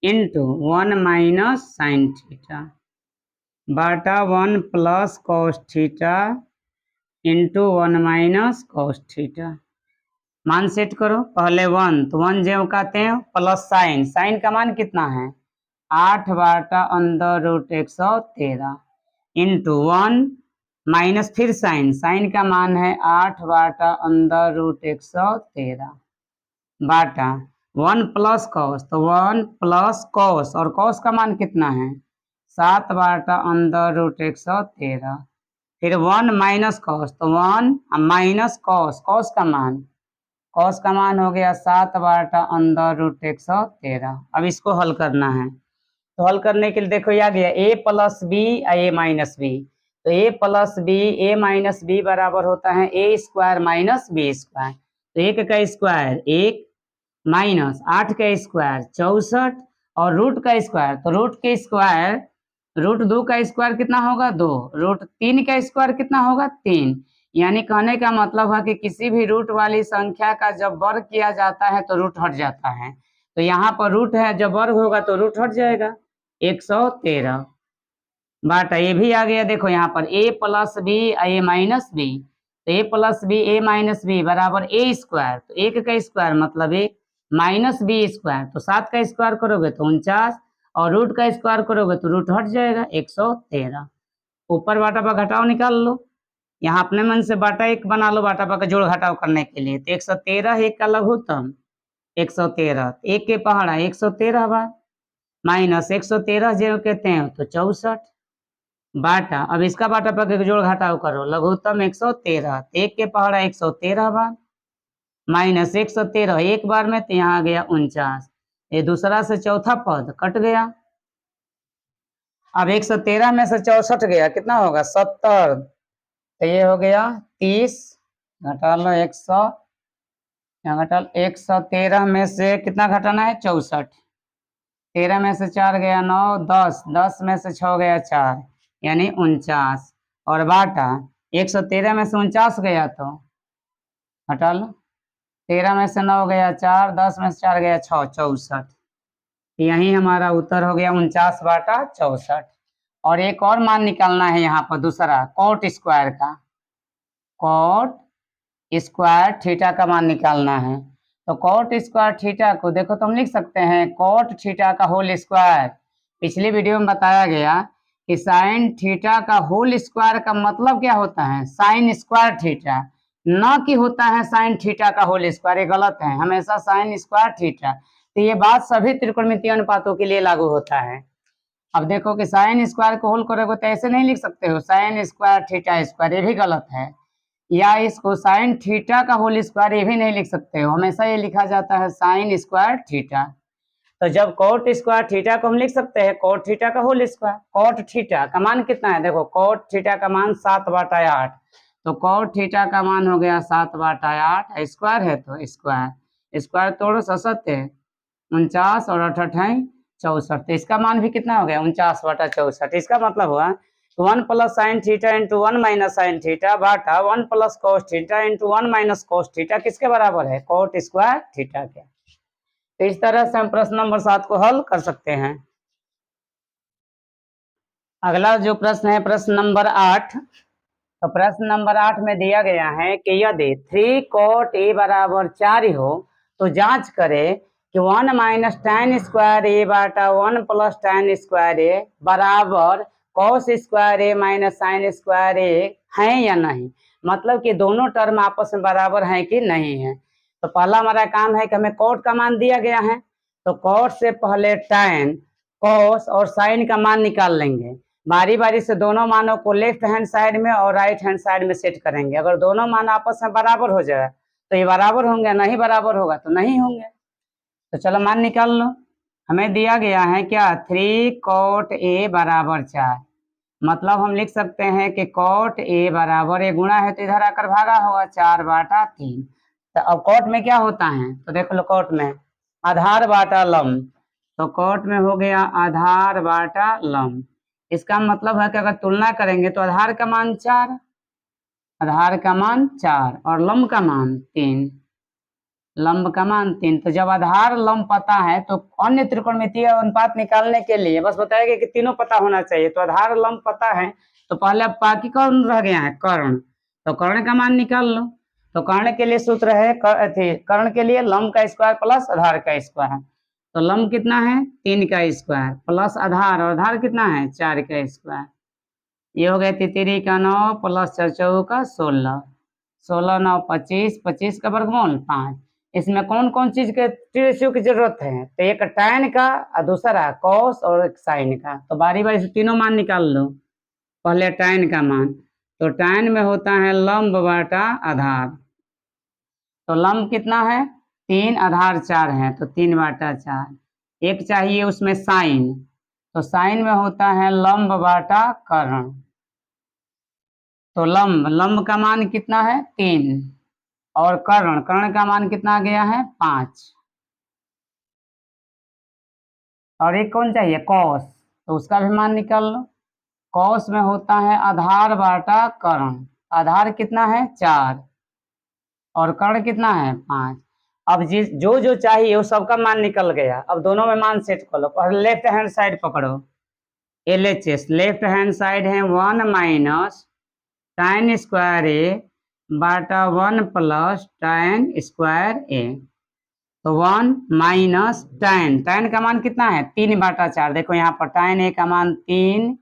into 1 minus sine theta बाटा 1 plus cos theta into 1 minus cos theta. मान सेट करो, पहले 1 तो 1 जो कहते हैं प्लस साइन का मान कितना है 8 बाटा अंडर रूट 113 इंटू 1 माइनस फिर साइन का मान है 8 बाटा अंडर रूट 113 बाटा 1 प्लस कॉस, तो 1 प्लस कॉस, और कॉस का मान कितना है 7 बाटा अंडर रूट 113, फिर 1 माइनस कॉस, तो 1 माइनस कॉस का मान हो गया 7 बाटा अंडर रूट 113। अब इसको हल करना है, तो हल करने के लिए देखो आ गया a plus b a minus b, तो a plus b a minus b बराबर होता है a square minus b square. तो 1 का स्क्वायर 1 माइनस 8 का स्क्वायर 64 और रूट का स्क्वायर, तो रूट के स्क्वायर रूट 2 का स्क्वायर कितना होगा 2, रूट 3 का स्क्वायर कितना होगा 3। यानी कहने का मतलब है कि किसी भी रूट वाली संख्या का जब वर्ग किया जाता है तो रूट हट जाता है। तो यहाँ पर रूट है, जब वर्ग होगा तो रूट हट जाएगा 113 बाटा ये भी आ गया। देखो यहाँ पर a plus b a minus b, तो a plus b a minus b बराबर a स्क्वायर, तो 1 का स्क्वायर मतलब 1 माइनस बी स्क्वायर, तो 7 का स्क्वायर करोगे तो 49 और रूट का स्क्वायर करोगे तो रूट हट जाएगा 113। ऊपर बाटा पर घटाव निकाल लो, यहाँ अपने मन से बाटा 1 बना लो बाटा पर का जोड़ घटाव करने के लिए। तो 113 1 का लघुत्तम 113, 1 के पहाड़ा 113 बार माइनस 113 जो कहते हैं तो 64 बाटा। अब इसका बाटा पर जोड़ घटाव करो, लघुत्तम 113, 1 के पहाड़ा 113 बार माइनस 113 एक बार में, तो यहाँ आ गया 49। ये दूसरा से चौथा पद कट गया। अब 113 में से 64 गया, कितना होगा 70, तो ये हो गया 30, घटा लो 100, यहाँ घटा 113 में से कितना घटाना है 64, 13 में से 4 गया 9, 10, 10 में से 6 गया 4 यानी 49 और बाटा 113 में से 49 गया तो हटा लो, 13 में से 9 गया 4, 10 में से 4 गया 6, 64। यही हमारा उत्तर हो गया 49 बाटा 64। और एक और मान निकालना है यहाँ पर दूसरा, कॉट स्क्वायर का, कॉट स्क्वायर थीटा का मान निकालना है। तो कॉट स्क्वायर थीटा को देखो तुम लिख सकते हैं कॉट थीटा का होल स्क्वायर। पिछली वीडियो में बताया गया कि साइन थीटा का होल स्क्वायर का मतलब क्या होता है साइन स्क्वायर थीटा, न कि होता है साइन थीटा का होल स्क्वायर, ये गलत है, हमेशा साइन स्क्वायर थीटा। तो ये बात सभी त्रिकोणमितीय अनुपातों के लिए लागू होता है। अब देखो कि साइन स्क्वायर को होल करोगे तो ऐसे नहीं लिख सकते हो साइन स्क्वायर थीटा स्क्वायर, ये भी गलत है, या इसको साइन थीटा का होल स्क्वायर ये भी नहीं लिख सकते हो, हमेशा ये लिखा जाता है साइन स्क्वायर थीटा। तो जब कॉट स्क्वायर थीटा को हम लिख सकते हैं कॉट थीटा का होल स्क्वायर। कॉट थीटा का मान कितना है, देखो कॉट थीटा का मान 7/8, तो कॉट थीटा का मान हो गया 7/8, स्क्वायर है तो स्क्वायर स्क्वायर तोड़ो 7 49 और 8 64, तो इसका मान भी कितना हो गया 49/64। इसका मतलब हुआ 1 plus sine theta into 1 minus sine theta बाटा 1 plus cos theta into 1 minus cos theta किसके बराबर है कॉट स्क्वायर थीटा के। तो इस तरह से हम प्रश्न नंबर 7 को हल कर सकते हैं। अगला जो प्रश्न है प्रश्न नंबर 8, तो प्रश्न नंबर 8 में दिया गया है कि यदि 3 cot a बराबर 4 हो तो जांच करें कि 1 माइनस tan स्क्वायर ए बाटा 1 प्लस tan स्क्वायर ए बराबर cos स्क्वायर ए माइनस साइन स्क्वायर ए है या नहीं, मतलब कि दोनों टर्म आपस में बराबर हैं कि नहीं है। तो पहला हमारा काम है कि हमें cot का मान दिया गया है, तो cot से पहले tan, cos और sin का मान निकाल लेंगे, बारी बारी से दोनों मानों को लेफ्ट हैंड साइड में और राइट हैंड साइड में सेट करेंगे। अगर दोनों मान आपस में बराबर हो जाए तो ये बराबर होंगे, नहीं बराबर होगा तो नहीं होंगे। तो चलो मान निकाल लो, हमें दिया गया है क्या 3 cot a बराबर 4, मतलब हम लिख सकते हैं कि cot a बराबर, ये गुणा है तो इधर आकर भागा होगा 4/3। तो अब cot में क्या होता है तो देख लो cot में आधार बाटा लंब, तो cot में हो गया आधार बाटा लंब। इसका मतलब है कि अगर तुलना करेंगे तो आधार का मान 4, आधार का मान 4 और लंब का मान 3, लंब का मान 3। तो जब आधार लंब पता है तो अन्य त्रिकोणमितीय अनुपात निकालने के लिए बस बताएगा कि तीनों पता होना चाहिए। तो आधार लंब पता है तो पहले अब बाकी कौन रह गया है कर्ण, तो कर्ण का मान निकाल लो। तो कर्ण के लिए सूत्र है कर्ण के लिए लंब का स्क्वायर प्लस आधार का स्क्वायर, तो लंब कितना है 3 का स्क्वायर प्लस आधार, और आधार कितना है 4 का स्क्वायर, ये हो गया 3 का 9 प्लस 4 का 16, 16 9 25, 25 का वर्गमूल 5। इसमें कौन कौन चीज के रेशियो की जरूरत है, तो एक tan का और दूसरा cos और एक sin का। तो बारी बारी से तीनों मान निकाल लो, पहले tan का मान, तो tan में होता है लंब बाटा आधार, तो लंब कितना है 3, आधार 4 है तो 3/4, एक चाहिए उसमें साइन, तो साइन में होता है लंब बाटा कर्ण, तो लंब, लंब का मान कितना है 3, और कर्ण, कर्ण का मान कितना आ गया है 5, और एक कौन चाहिए कौस, तो उसका भी मान निकाल लो। कौस में होता है आधार बाटा कर्ण, आधार कितना है 4 और कर्ण कितना है 5। अब जो जो चाहिए वो सबका मान निकल गया। अब दोनों में मान सेट कर लो। पहले लेफ्ट हैंड साइड पकड़ो, LHS लेफ्ट हैंड साइड है 1 माइनस tan स्क्वायर ए बाटा 1 प्लस tan स्क्वायर ए। तो 1 माइनस tan, tan का मान कितना है 3 बाटा 4। देखो यहाँ पर tan ए का मान 3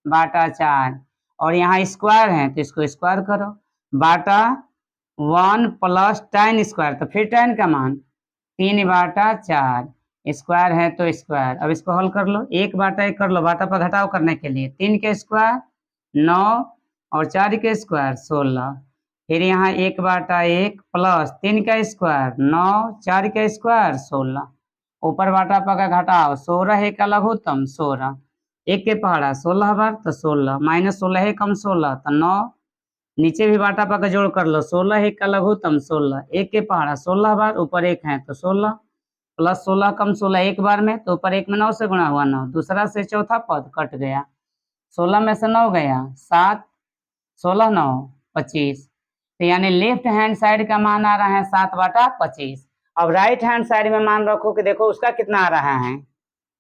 बाटा 4, और यहाँ स्क्वायर है तो इसको स्क्वायर करो, बाटा 1 प्लस tan स्क्वायर, तो फिर tan का मान 3 बाटा 4, स्क्वायर है तो स्क्वायर। अब इसको हल कर लो, 1 बाटा 1 कर लो, बाटा पर घटाव करने के लिए 3 के स्क्वायर 9 और 4 के स्क्वायर 16, फिर यहाँ 1 बाटा 1 प्लस 3 का स्क्वायर 9, 4 का स्क्वायर 16, ऊपर बाटा पर घटाव 16 1 का लघुत्तम 16, 1 के पहाड़ा 16 बार तो 16 माइनस 16 है कम 16 तो 9, नीचे भी बाटा पर जोड़ कर लो 16 1 का लघुत्तम 16, 1 के पहाड़ा 16 बार, ऊपर 1 है तो 16 प्लस 16 कम 16 एक बार में, तो ऊपर 1 में 9 से गुणा हुआ 9, दूसरा से चौथा पद कट गया, 16 में से 9 गया 7, 16 9 25, तो यानी लेफ्ट हैंड साइड का मान आ रहा है 7 बाटा 25। अब राइट हैंड साइड में मान रखो कि देखो उसका कितना आ रहा है,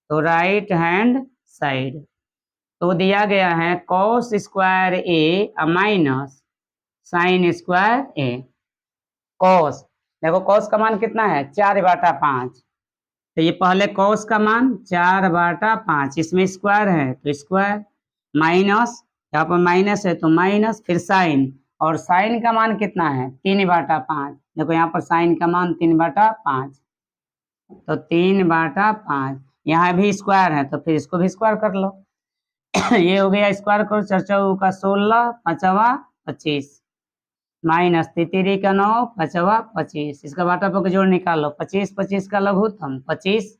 तो राइट हैंड साइड तो दिया गया है कॉस स्क्वायर ए माइनस साइन स्क्वायर ए। कॉस, देखो कॉस का मान कितना है 4 बाटा 5, तो ये पहले कॉस का मान 4 बाटा 5, इसमें स्क्वायर है तो स्क्वायर, माइनस यहाँ पर माइनस है तो माइनस, फिर साइन, और साइन का मान कितना है 3 बाटा 5, देखो यहाँ पर साइन का मान 3 बाटा 5, तो 3 बाटा 5, यहाँ भी स्क्वायर है तो फिर इसको भी स्क्वायर कर लो। ये हो गया स्क्वायर करो, 4 चौका का 16, 5 25, माइनस 3 का 9, 5 25, इसका बाटा पर जोड़ निकालो 25 25 का लघुत्तम 25,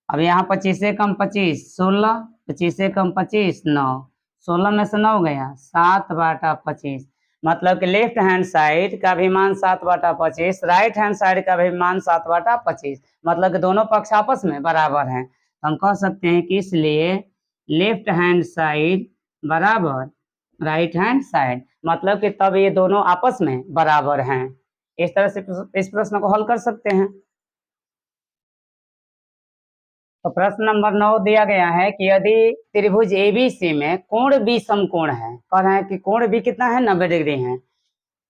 अब यहाँ 25 से कम 25 16, 25 से कम 25 9, 16 में से 9 गया 7 बाटा 25, मतलब कि लेफ्ट हैंड साइड का भी मान 7 बाटा 25, राइट हैंड साइड का भी मान 7 बाटा 25, मतलब कि दोनों पक्ष आपस में बराबर हैं। हम कह सकते हैं कि इसलिए लेफ्ट हैंड साइड बराबर राइट हैंड साइड, मतलब कि तब ये दोनों आपस में बराबर हैं। इस तरह से इस प्रश्न को हल कर सकते हैं। तो प्रश्न नंबर 9 दिया गया है कि यदि त्रिभुज एबीसी में कोण बी समकोण है, कह रहे हैं कि कोण बी कितना है 90 डिग्री है,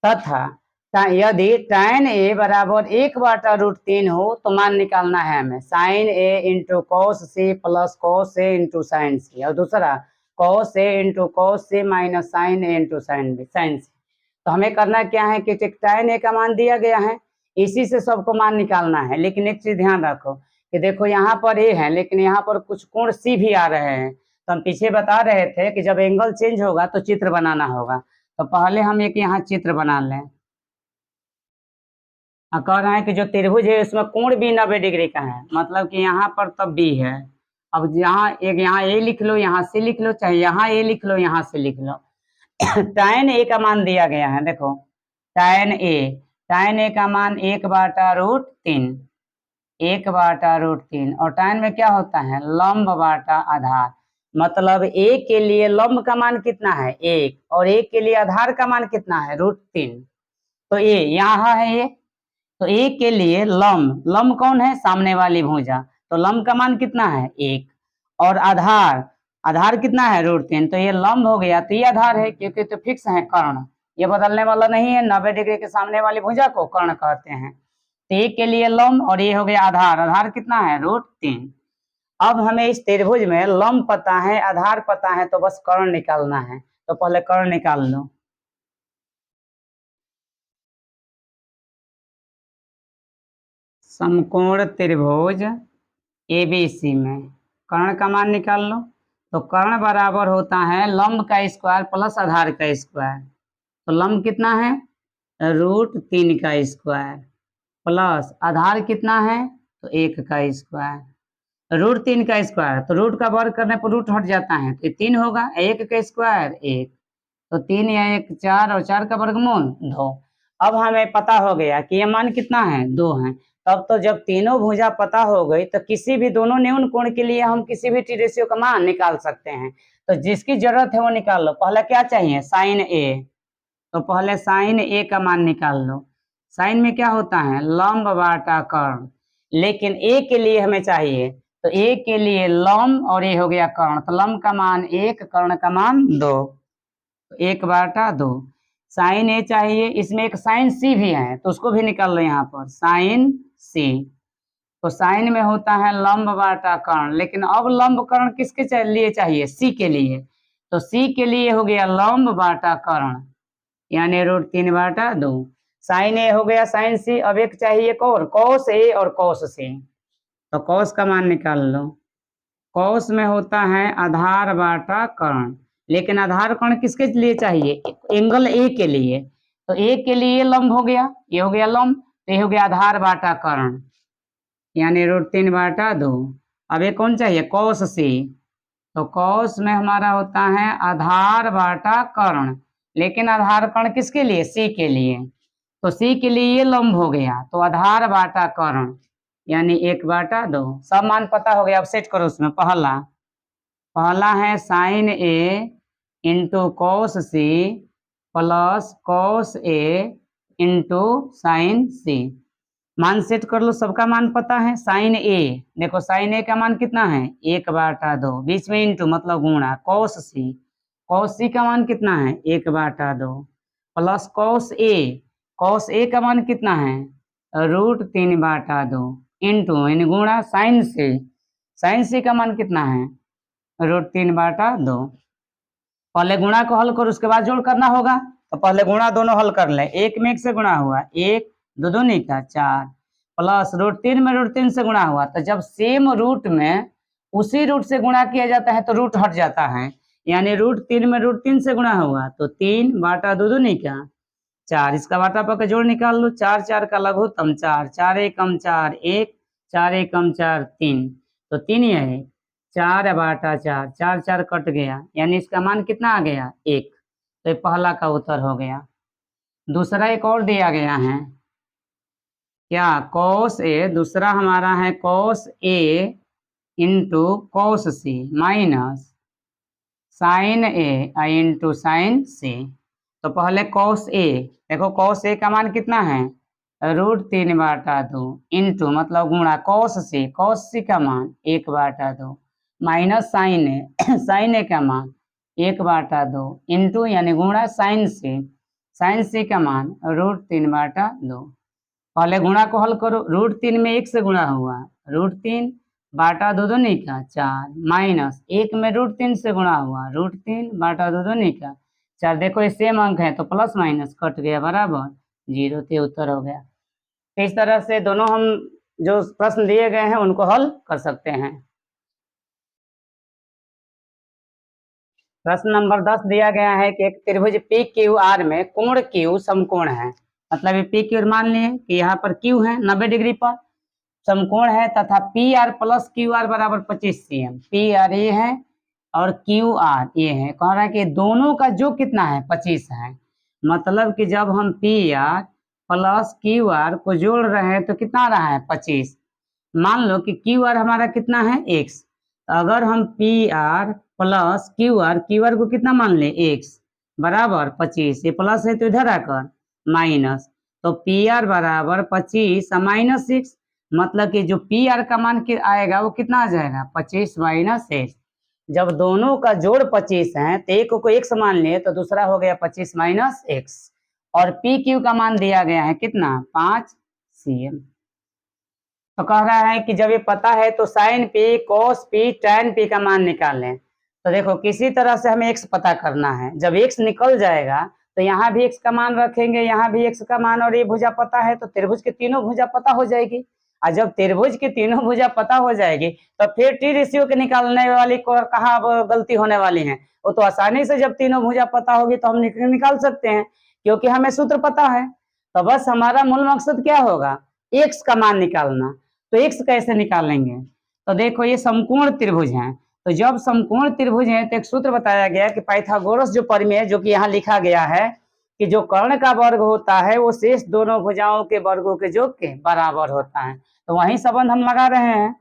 तथा यदि tan ए बराबर 1 बाटा √3 हो तो मान निकालना है हमें sin a into cos C plus cos A into sine C, और दूसरा cos A into cos C minus sine A into sine C. तो हमें करना क्या है कि tan ए का मान दिया गया है, इसी से सबको मान निकालना है। लेकिन एक चीज ध्यान रखो कि देखो यहाँ पर ए है लेकिन यहाँ पर कुछ कोण सी भी आ रहे हैं, तो हम पीछे बता रहे थे कि जब एंगल चेंज होगा तो चित्र बनाना होगा। तो पहले हम एक यहाँ चित्र बना लें। कह रहे हैं कि जो त्रिभुज है उसमें कोण भी 90 डिग्री का है, मतलब कि यहाँ पर तब बी है। अब यहाँ ए लिख लो, यहाँ से लिख लो, चाहे यहाँ ए लिख लो, यहाँ से लिख लो। tan ए का मान दिया गया है, देखो tan ए का मान 1 बाटा √3, 1 बाटा √3, और tan में क्या होता है लंब बाटा आधार, मतलब a के लिए लंब का मान कितना है 1 और a के लिए आधार का मान कितना है √3, तो a यहाँ है ये, तो a के लिए लंब कौन है सामने वाली भुजा, तो लंब का मान कितना है 1 और आधार कितना है √3, तो ये लंब हो गया, तो ये आधार है क्योंकि तो फिक्स है कर्ण, ये बदलने वाला नहीं है। 90 डिग्री के सामने वाली भुजा को कर्ण कहते हैं। तो एक के लिए लंब और ये हो गया आधार कितना है √3। अब हमें इस त्रिभुज में लंब पता है आधार पता है, तो बस कर्ण निकालना है। तो पहले कर्ण निकाल लो। समकोण त्रिभुज एबीसी में कर्ण का मान निकाल लो। तो कर्ण बराबर होता है लंब का स्क्वायर प्लस आधार का स्क्वायर, तो लंब कितना है √3 का स्क्वायर प्लस आधार कितना है तो 1 का स्क्वायर, √3 का स्क्वायर, तो रूट का वर्ग करने पर रूट हट जाता है तो 3 होगा, 1 का स्क्वायर 1, तो 3 या 1 4 और 4 का वर्गमूल 2। अब हमें पता हो गया कि ये मान कितना है, 2 है। तब तो जब तीनों भुजा पता हो गई तो किसी भी दोनों न्यून कोण के लिए हम किसी भी टी रेशियो का मान निकाल सकते हैं। तो जिसकी जरूरत है वो निकाल लो। पहले क्या चाहिए, साइन ए। तो पहले साइन ए का मान निकाल लो। साइन में क्या होता है, लंब बाटा कर्ण। लेकिन ए के लिए हमें चाहिए, तो ए के लिए लंब और ये हो गया कर्ण। तो लंब का मान 1, कर्ण का मान 2, तो 1/2। साइन ए चाहिए, इसमें एक साइन सी भी है तो उसको भी निकाल लो यहाँ पर, साइन सी। तो साइन में होता है लंब बाटा कर्ण, लेकिन अब लंब कर्ण किसके लिए चाहिए, सी के लिए। तो सी के लिए हो गया लंब बाटा कर्ण, यानी √3/2। साइन ए हो गया, साइन सी। अब एक चाहिए एक और, कॉस ए और कॉस सी। तो कॉस का मान निकाल लो। कॉस में होता है आधार बाटा कर्ण, लेकिन आधार कर्ण किसके लिए चाहिए, एंगल ए के लिए। तो ए के लिए लंब हो गया, ये हो गया लंब, तो ये हो गया आधार बाटा कर्ण, यानी √3/2। अब ये कौन चाहिए, कॉस सी। तो कॉस में हमारा होता है आधार बाटा कर्ण, लेकिन आधार कर्ण किसके लिए, सी के लिए। तो सी के लिए ये लंब हो गया, तो आधार बाटा कर्ण यानी 1/2। सब मान पता हो गया। अब सेट करो उसमें। पहला है sine A into cos C plus cos A into sine C. मान सेट कर लो, सबका मान पता है। साइन ए, देखो साइन ए का मान कितना है, 1/2, बीच में इंटू मतलब गुणा, कॉस सी का मान कितना है, 1/2 प्लस कॉस ए का मान कितना है, √3/2 इंटू यानी गुणा साइन सी का मान कितना है, √3/2। पहले गुणा को हल करो, उसके बाद जोड़ करना होगा। तो पहले गुणा दोनों हल कर ले। 1 में 1 से गुणा हुआ 1, 2 दूनी का 4, प्लस √3 में √3 से गुणा हुआ। तो जब सेम रूट में उसी रूट से गुणा किया जाता है तो रूट हट जाता है, यानी √3 में √3 से गुणा हुआ तो 3/2 दूनी का 4। इसका बाटा पक्का जोड़ निकाल लो। 4 4 का लघुत्तम 4, 4 एकम 4 1, 4 एकम 4 3, तो 3 है 4/4, 4 4 कट गया, यानी इसका मान कितना आ गया, 1। तो ये पहला का उत्तर हो गया। दूसरा एक और दिया गया है, क्या, कॉस ए। दूसरा हमारा है cos A into cos C minus sine A into sine C. तो पहले कॉस ए, देखो कॉस ए का मान कितना है, √3/2 इंटू मतलब गुणा कॉस सी का मान 1/2 माइनस साइन ए का मान 1/2 इंटू यानी गुणा साइन सी का मान √3/2। पहले गुणा को हल करो। √3 में 1 से गुणा हुआ, √3/2 दूनी का 4 माइनस 1 में √3 से गुणा हुआ, √3/2 दूनी का 4। देखो ये सेम अंक है तो प्लस माइनस कट गया बराबर 0, तो उत्तर हो गया। तो इस तरह से दोनों हम जो प्रश्न दिए गए हैं उनको हल कर सकते हैं। प्रश्न नंबर 10 दिया गया है कि एक त्रिभुज PQR में कोण Q समकोण है। मतलब ये PQ मान लिए कि यहाँ पर Q है 90 डिग्री पर, समकोण है तथा PR प्लस QR बराबर 25 cm। PR ये है और QR ये है। कह रहा है कि दोनों का जो कितना है 25 है। मतलब कि जब हम PR प्लस QR को जोड़ रहे हैं तो कितना आ रहा है 25। मान लो कि QR हमारा कितना है x, तो अगर हम PR प्लस QR को कितना मान ले x बराबर 25, ये प्लस है तो इधर आकर माइनस, तो PR बराबर 25 माइनस 6। मतलब कि जो PR का मान आएगा वो कितना आ जाएगा 25 माइनस 6। जब दोनों का जोड़ 25 है तो एक को x मान लिए तो दूसरा हो गया 25 माइनस x, और PQ का मान दिया गया है कितना 5 cm। तो कह रहा है कि जब ये पता है तो sign P cos P tan P का मान निकालें। तो देखो किसी तरह से हमें x पता करना है। जब x निकल जाएगा तो यहाँ भी x का मान रखेंगे, यहाँ भी x का मान, और ये भुजा पता है तो त्रिभुज की तीनों भुजा पता हो जाएगी। और जब त्रिभुज की तीनों भुजा पता हो जाएगी तो फिर टी रेशियो के निकालने वाली को कहाँ गलती होने वाली है, वो तो आसानी से जब तीनों भुजा पता होगी तो हम निकाल सकते हैं, क्योंकि हमें सूत्र पता है। तो बस हमारा मूल मकसद क्या होगा, x का मान निकालना। तो x कैसे निकालेंगे, तो देखो ये समकोण त्रिभुज है, तो जब समकोण त्रिभुज है तो एक सूत्र बताया गया कि पाइथागोरस जो प्रमेय जो कि यहाँ लिखा गया है कि जो कर्ण का वर्ग होता है वो शेष दोनों भुजाओं के वर्गों के योग के बराबर होता है। तो वही संबंध हम लगा रहे हैं।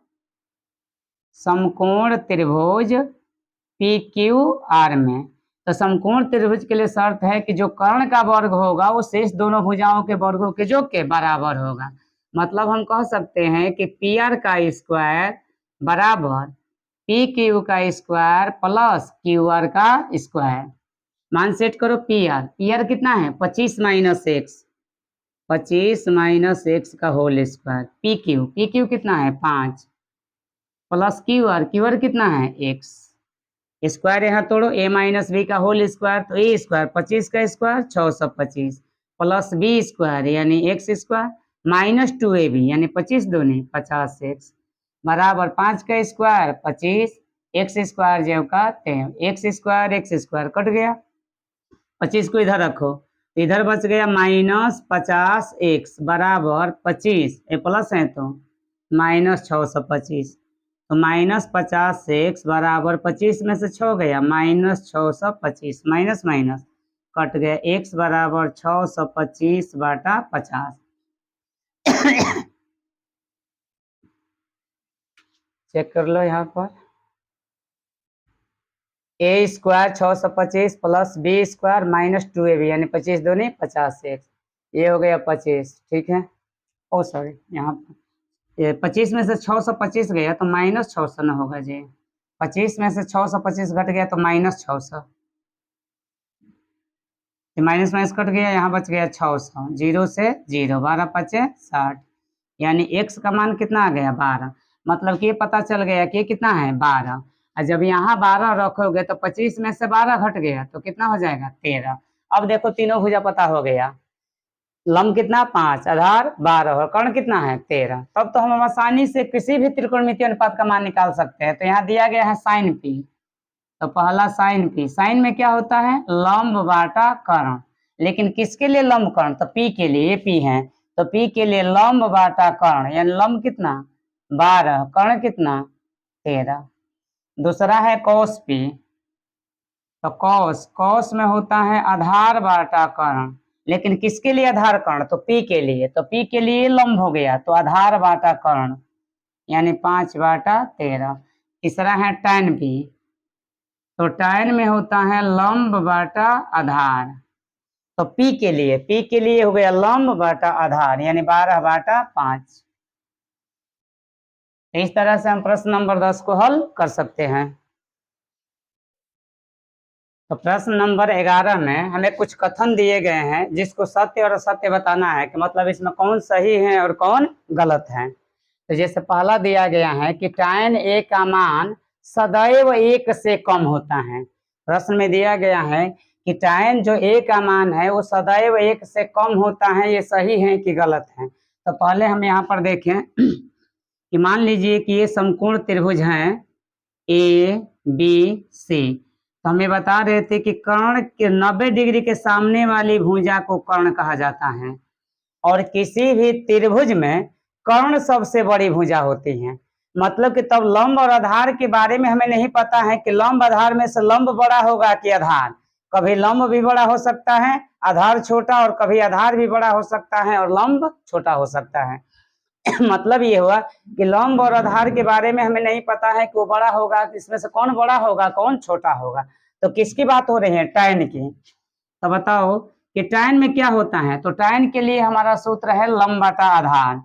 समकोण त्रिभुज पी क्यू आर में, तो समकोण त्रिभुज के लिए शर्त है कि जो कर्ण का वर्ग होगा वो शेष दोनों भुजाओं के वर्गों के योग के बराबर होगा। मतलब हम कह सकते हैं कि पी आर का स्क्वायर बराबर पी क्यू का स्क्वायर प्लस क्यू आर का स्क्वायर। मान सेट करो पी आर कितना है 25 माइनस एक्स, 25 माइनस एक्स का होल स्क्वायर। पी क्यू कितना है 5 प्लस क्यू आर कितना है एक्स। स्क्वायर यहाँ तोड़ो, ए माइनस बी का होल स्क्वायर, तो ए स्क्वायर 25 का स्क्वायर 625 प्लस बी स्क्वायर यानी एक्स स्क्वायर माइनस 2ab यानी 25 दूनी 50 एक्स बराबर 5 का स्क्वायर 25 एक्स स्क्वायर जो का एक्स स्क्वायर कट गया। 25 को इधर रखो, इधर बच गया माइनस 50 एक्स बराबर 25 प्लस है तो माइनस 625, तो माइनस 50 एक्स बराबर 25 में से 6 गया माइनस 625 माइनस माइनस कट गया एक्स बराबर 625 बटा 50। चेक कर लो यहाँ पर A square 625 plus B square minus 2ab यानी 25 दूनी 50 एक्स, ये हो गया 25। ठीक है, ओ सॉरी यहाँ पर ये 25 में से 625 गया तो माइनस 600 न होगा जी। 25 में से 625 घट गया तो माइनस 600, माइनस माइनस कट गया, यहाँ बच गया 600, 0 से 0 12 5 60 यानी x का मान कितना आ गया 12। मतलब कि ये पता चल गया कि ये कितना है 12, और जब यहाँ 12 रखोगे तो 25 में से 12 घट गया तो कितना हो जाएगा 13। अब देखो तीनों भुजा पता हो गया, लंब कितना 5 आधार 12 और कर्ण कितना है 13। तब तो हम आसानी से किसी भी त्रिकोणमितीय अनुपात का मान निकाल सकते हैं। तो यहाँ दिया गया है साइन पी, तो पहला साइन पी, साइन में क्या होता है लंब बाटा कर्ण, लेकिन किसके लिए लंब कर्ण, तो पी के लिए, पी है तो पी के लिए लंब बाटा कर्ण यानी लंब कितना 12 कर्ण कितना 13। दूसरा है कॉस पी, तो कॉस में होता है आधार बाटा कर्ण, लेकिन किसके लिए आधार कर्ण, तो पी के लिए, तो पी के लिए लंब हो गया तो आधार बाटा कर्ण यानी 5 बाटा 13। तीसरा है टैन पी, तो टैन में होता है लंब बाटा आधार, तो पी के लिए हो गया लंब बाटा आधार यानी 12 बाटा 5। इस तरह से हम प्रश्न नंबर 10 को हल कर सकते हैं। तो प्रश्न नंबर 11 में हमें कुछ कथन दिए गए हैं जिसको सत्य और असत्य बताना है कि मतलब इसमें कौन सही है और कौन गलत है। तो जैसे पहला दिया गया है कि tan a का मान सदैव 1 से कम होता है। प्रश्न में दिया गया है कि tan जो a का मान है वो सदैव 1 से कम होता है, ये सही है कि गलत है। तो पहले हम यहाँ पर देखें कि मान लीजिए कि ये समकोण त्रिभुज हैं ए बी सी, तो हमें बता रहे थे कि कर्ण के 90 डिग्री के सामने वाली भुजा को कर्ण कहा जाता है, और किसी भी त्रिभुज में कर्ण सबसे बड़ी भुजा होती है। मतलब कि तब लंब और आधार के बारे में हमें नहीं पता है कि लंब आधार में से लंब बड़ा होगा कि आधार, कभी लंब भी बड़ा हो सकता है आधार छोटा, और कभी आधार भी बड़ा हो सकता है और लंब छोटा हो सकता है। मतलब ये हुआ कि लंब और आधार के बारे में हमें नहीं पता है कि वो बड़ा होगा, इसमें से कौन बड़ा होगा कौन छोटा होगा। तो किसकी बात हो रही है tan की, तो बताओ कि tan में क्या होता है, तो tan के लिए हमारा सूत्र है लंब बाटा आधार,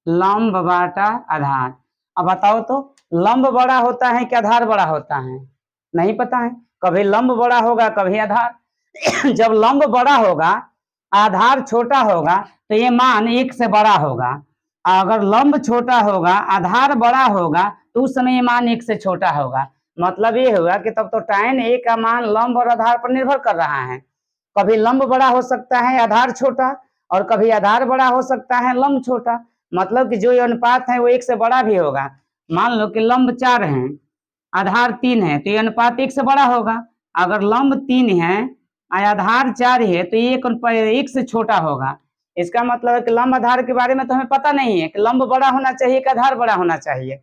लंब बाटा आधार। अब बताओ तो लंब बड़ा होता है कि आधार बड़ा होता है, नहीं पता है, कभी लंब बड़ा होगा कभी आधार। जब लंब बड़ा होगा आधार छोटा होगा तो ये मान 1 से बड़ा होगा, अगर लंब छोटा होगा आधार बड़ा होगा तो उस समय ये मान 1 से छोटा होगा। मतलब ये होगा कि तब तो tan a का मान लंब और आधार पर निर्भर कर रहा है, कभी लंब बड़ा हो सकता है आधार छोटा, और कभी आधार बड़ा हो सकता है लंब छोटा। मतलब कि जो ये अनुपात है वो 1 से बड़ा भी होगा। मान लो कि लंब 4 है आधार 3 है तो ये अनुपात 1 से बड़ा होगा, अगर लंब 3 है आधार 4 है तो ये 1 से छोटा होगा। इसका मतलब है कि लंब आधार के बारे में तो हमें पता नहीं है कि लंब बड़ा होना चाहिए कि आधार बड़ा होना चाहिए।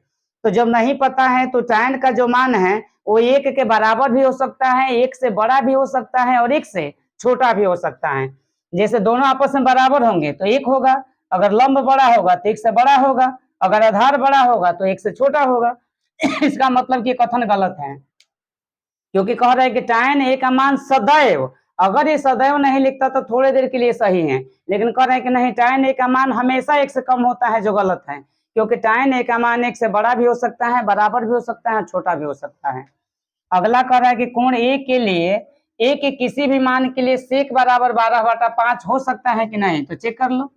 तो जब नहीं पता है तो tan का जो मान है वो 1 के बराबर भी हो सकता है, 1 से बड़ा भी हो सकता है और 1 से छोटा भी हो सकता है। जैसे दोनों आपस में बराबर होंगे तो 1 होगा, अगर लंब बड़ा होगा तो 1 से बड़ा होगा, अगर आधार बड़ा होगा तो 1 से छोटा होगा। इसका मतलब कि कथन गलत है, क्योंकि कह रहा है कि tan a का मान सदैव, अगर ये सदैव नहीं लिखता तो थोड़ी देर के लिए सही है, लेकिन कह रहे हैं कि नहीं, tan a का मान हमेशा 1 से कम होता है, जो गलत है, क्योंकि tan a का मान 1 से बड़ा भी हो सकता है, बराबर भी हो सकता है, छोटा भी हो सकता है। अगला कह रहा है कि कोण a के लिए a के किसी भी मान के लिए sec बराबर 12/5 हो सकता है कि नहीं, तो चेक कर लो।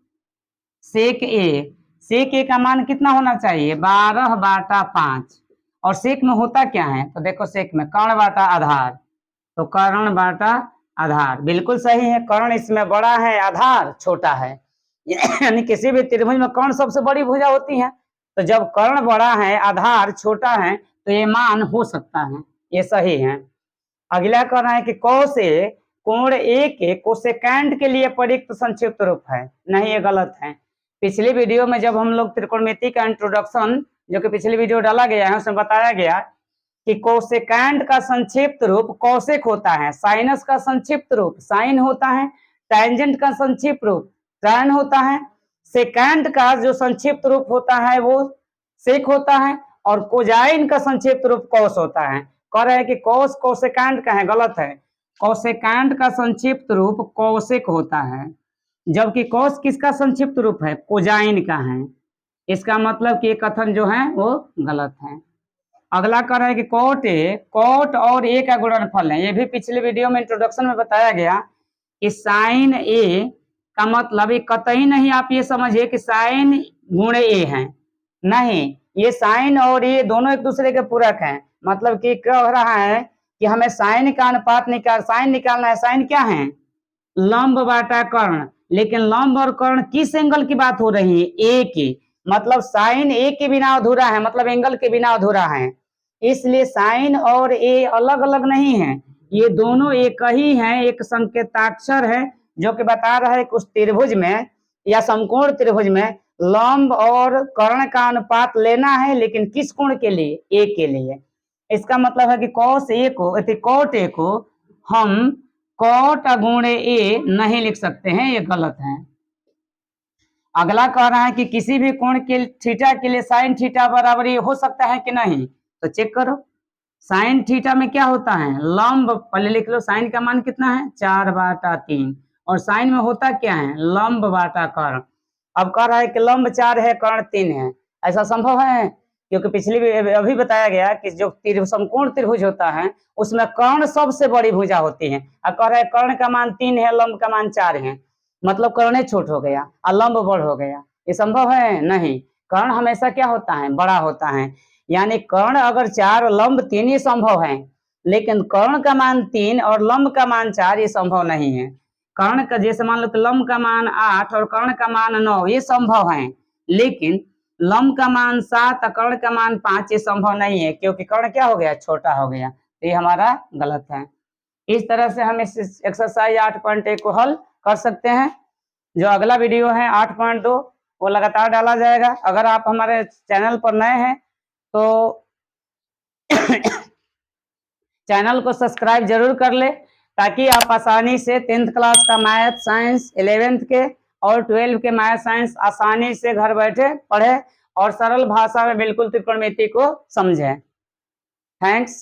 sec a का मान कितना होना चाहिए, 12/5, और sec में होता क्या है, तो देखो sec में कर्ण बाटा आधार, तो कर्ण बाटा आधार बिल्कुल सही है। कर्ण इसमें बड़ा है, आधार छोटा है, यानी किसी भी त्रिभुज में कर्ण सबसे बड़ी भुजा होती है, तो जब कर्ण बड़ा है आधार छोटा है तो ये मान हो सकता है, ये सही है। अगला कह रहा है कि cos a कोण a के कोसेकेंड के लिए प्रयुक्त संक्षिप्त रूप है, नहीं, ये गलत है। पिछली वीडियो में जब हम लोग त्रिकोणमिति का इंट्रोडक्शन, जो कि पिछली वीडियो डाला गया है, उसमें बताया गया कि कोसेकेंड का संक्षिप्त रूप कोसेक होता है, साइनस का संक्षिप्त रूप साइन होता है, टैंजेंट का संक्षिप्त रूप टैन होता है, सेकेंड का जो संक्षिप्त रूप होता है वो सेक होता है, और कोजाइन का संक्षिप्त रूप कॉस होता है। कह रहे हैं कि कॉस कोसेकेंड का है, गलत है। कोसेकेंड का संक्षिप्त रूप कोसेक होता है, जबकि कॉस किसका संक्षिप्त रूप है, कोजाइन का है। इसका मतलब कि कथन जो है वो गलत है। अगला कह रहा है कि कोट और ए का गुणनफल है, ये भी पिछले वीडियो में इंट्रोडक्शन में बताया गया कि साइन ए का मतलब ये कतई नहीं आप ये समझिए कि साइन गुणे ए है, नहीं, ये साइन और ये दोनों एक दूसरे के पूरक हैं। मतलब कि कह रहा है कि हमें साइन का अनुपात साइन निकालना है। साइन क्या है, लंब बाटा कर्ण, लेकिन लंब और कर्ण किस एंगल की बात हो रही है, ए की, मतलब साइन ए के बिना अधूरा है, मतलब एंगल के बिना अधूरा है, इसलिए साइन और ए अलग अलग नहीं है, ये दोनों एक ही हैं। एक संकेताक्षर है जो कि बता रहा है कि उस त्रिभुज में या समकोण त्रिभुज में लंब और कर्ण का अनुपात लेना है, लेकिन किस कोण के लिए, ए के लिए। इसका मतलब है कि cos a को कोट ए को हम कोट गुणे ए नहीं लिख सकते हैं, ये गलत है। अगला कह रहा है कि किसी भी कोण के थीटा के लिए साइन थीटा बराबर ये हो सकता है कि नहीं, तो चेक करो। साइन थीटा में क्या होता है, लंब, पहले लिख लो साइन का मान कितना है, 4/3, और साइन में होता क्या है, लंब बाटा कर्ण। अब कह रहा है कि लंब 4 है, कर्ण 3 है, ऐसा संभव है, क्योंकि पिछली अभी बताया गया कि जो समकोण त्रिभुज होता है उसमें कर्ण सबसे बड़ी भुजा होती है। अब कह रहा है कर्ण का मान 3 है, लंब का मान 4 है, मतलब कर्ण छोट हो गया और लंब बड़ हो गया, ये संभव है नहीं। कर्ण हमेशा क्या होता है, बड़ा होता है, यानी कर्ण अगर 4 और लंब 3 ये संभव है, लेकिन कर्ण का मान 3 और लंब का मान 4 ये संभव नहीं है। कर्ण का जैसे मान लो कि लंब का मान 8 और कर्ण का मान 9 ये संभव है, लेकिन लंब का मान 7 और कर्ण का मान 5 ये संभव नहीं है, क्योंकि कर्ण क्या हो गया, छोटा हो गया, तो ये हमारा गलत है। इस तरह से हम इस एक्सरसाइज 8.1 को हल कर सकते हैं। जो अगला वीडियो है 8.2 वो लगातार डाला जाएगा। अगर आप हमारे चैनल पर नए हैं तो चैनल को सब्सक्राइब जरूर कर ले, ताकि आप आसानी से 10th क्लास का मैथ साइंस, 11th के और 12 के मैथ साइंस आसानी से घर बैठे पढ़े और सरल भाषा में बिल्कुल त्रिकोणमिति को समझें। थैंक्स।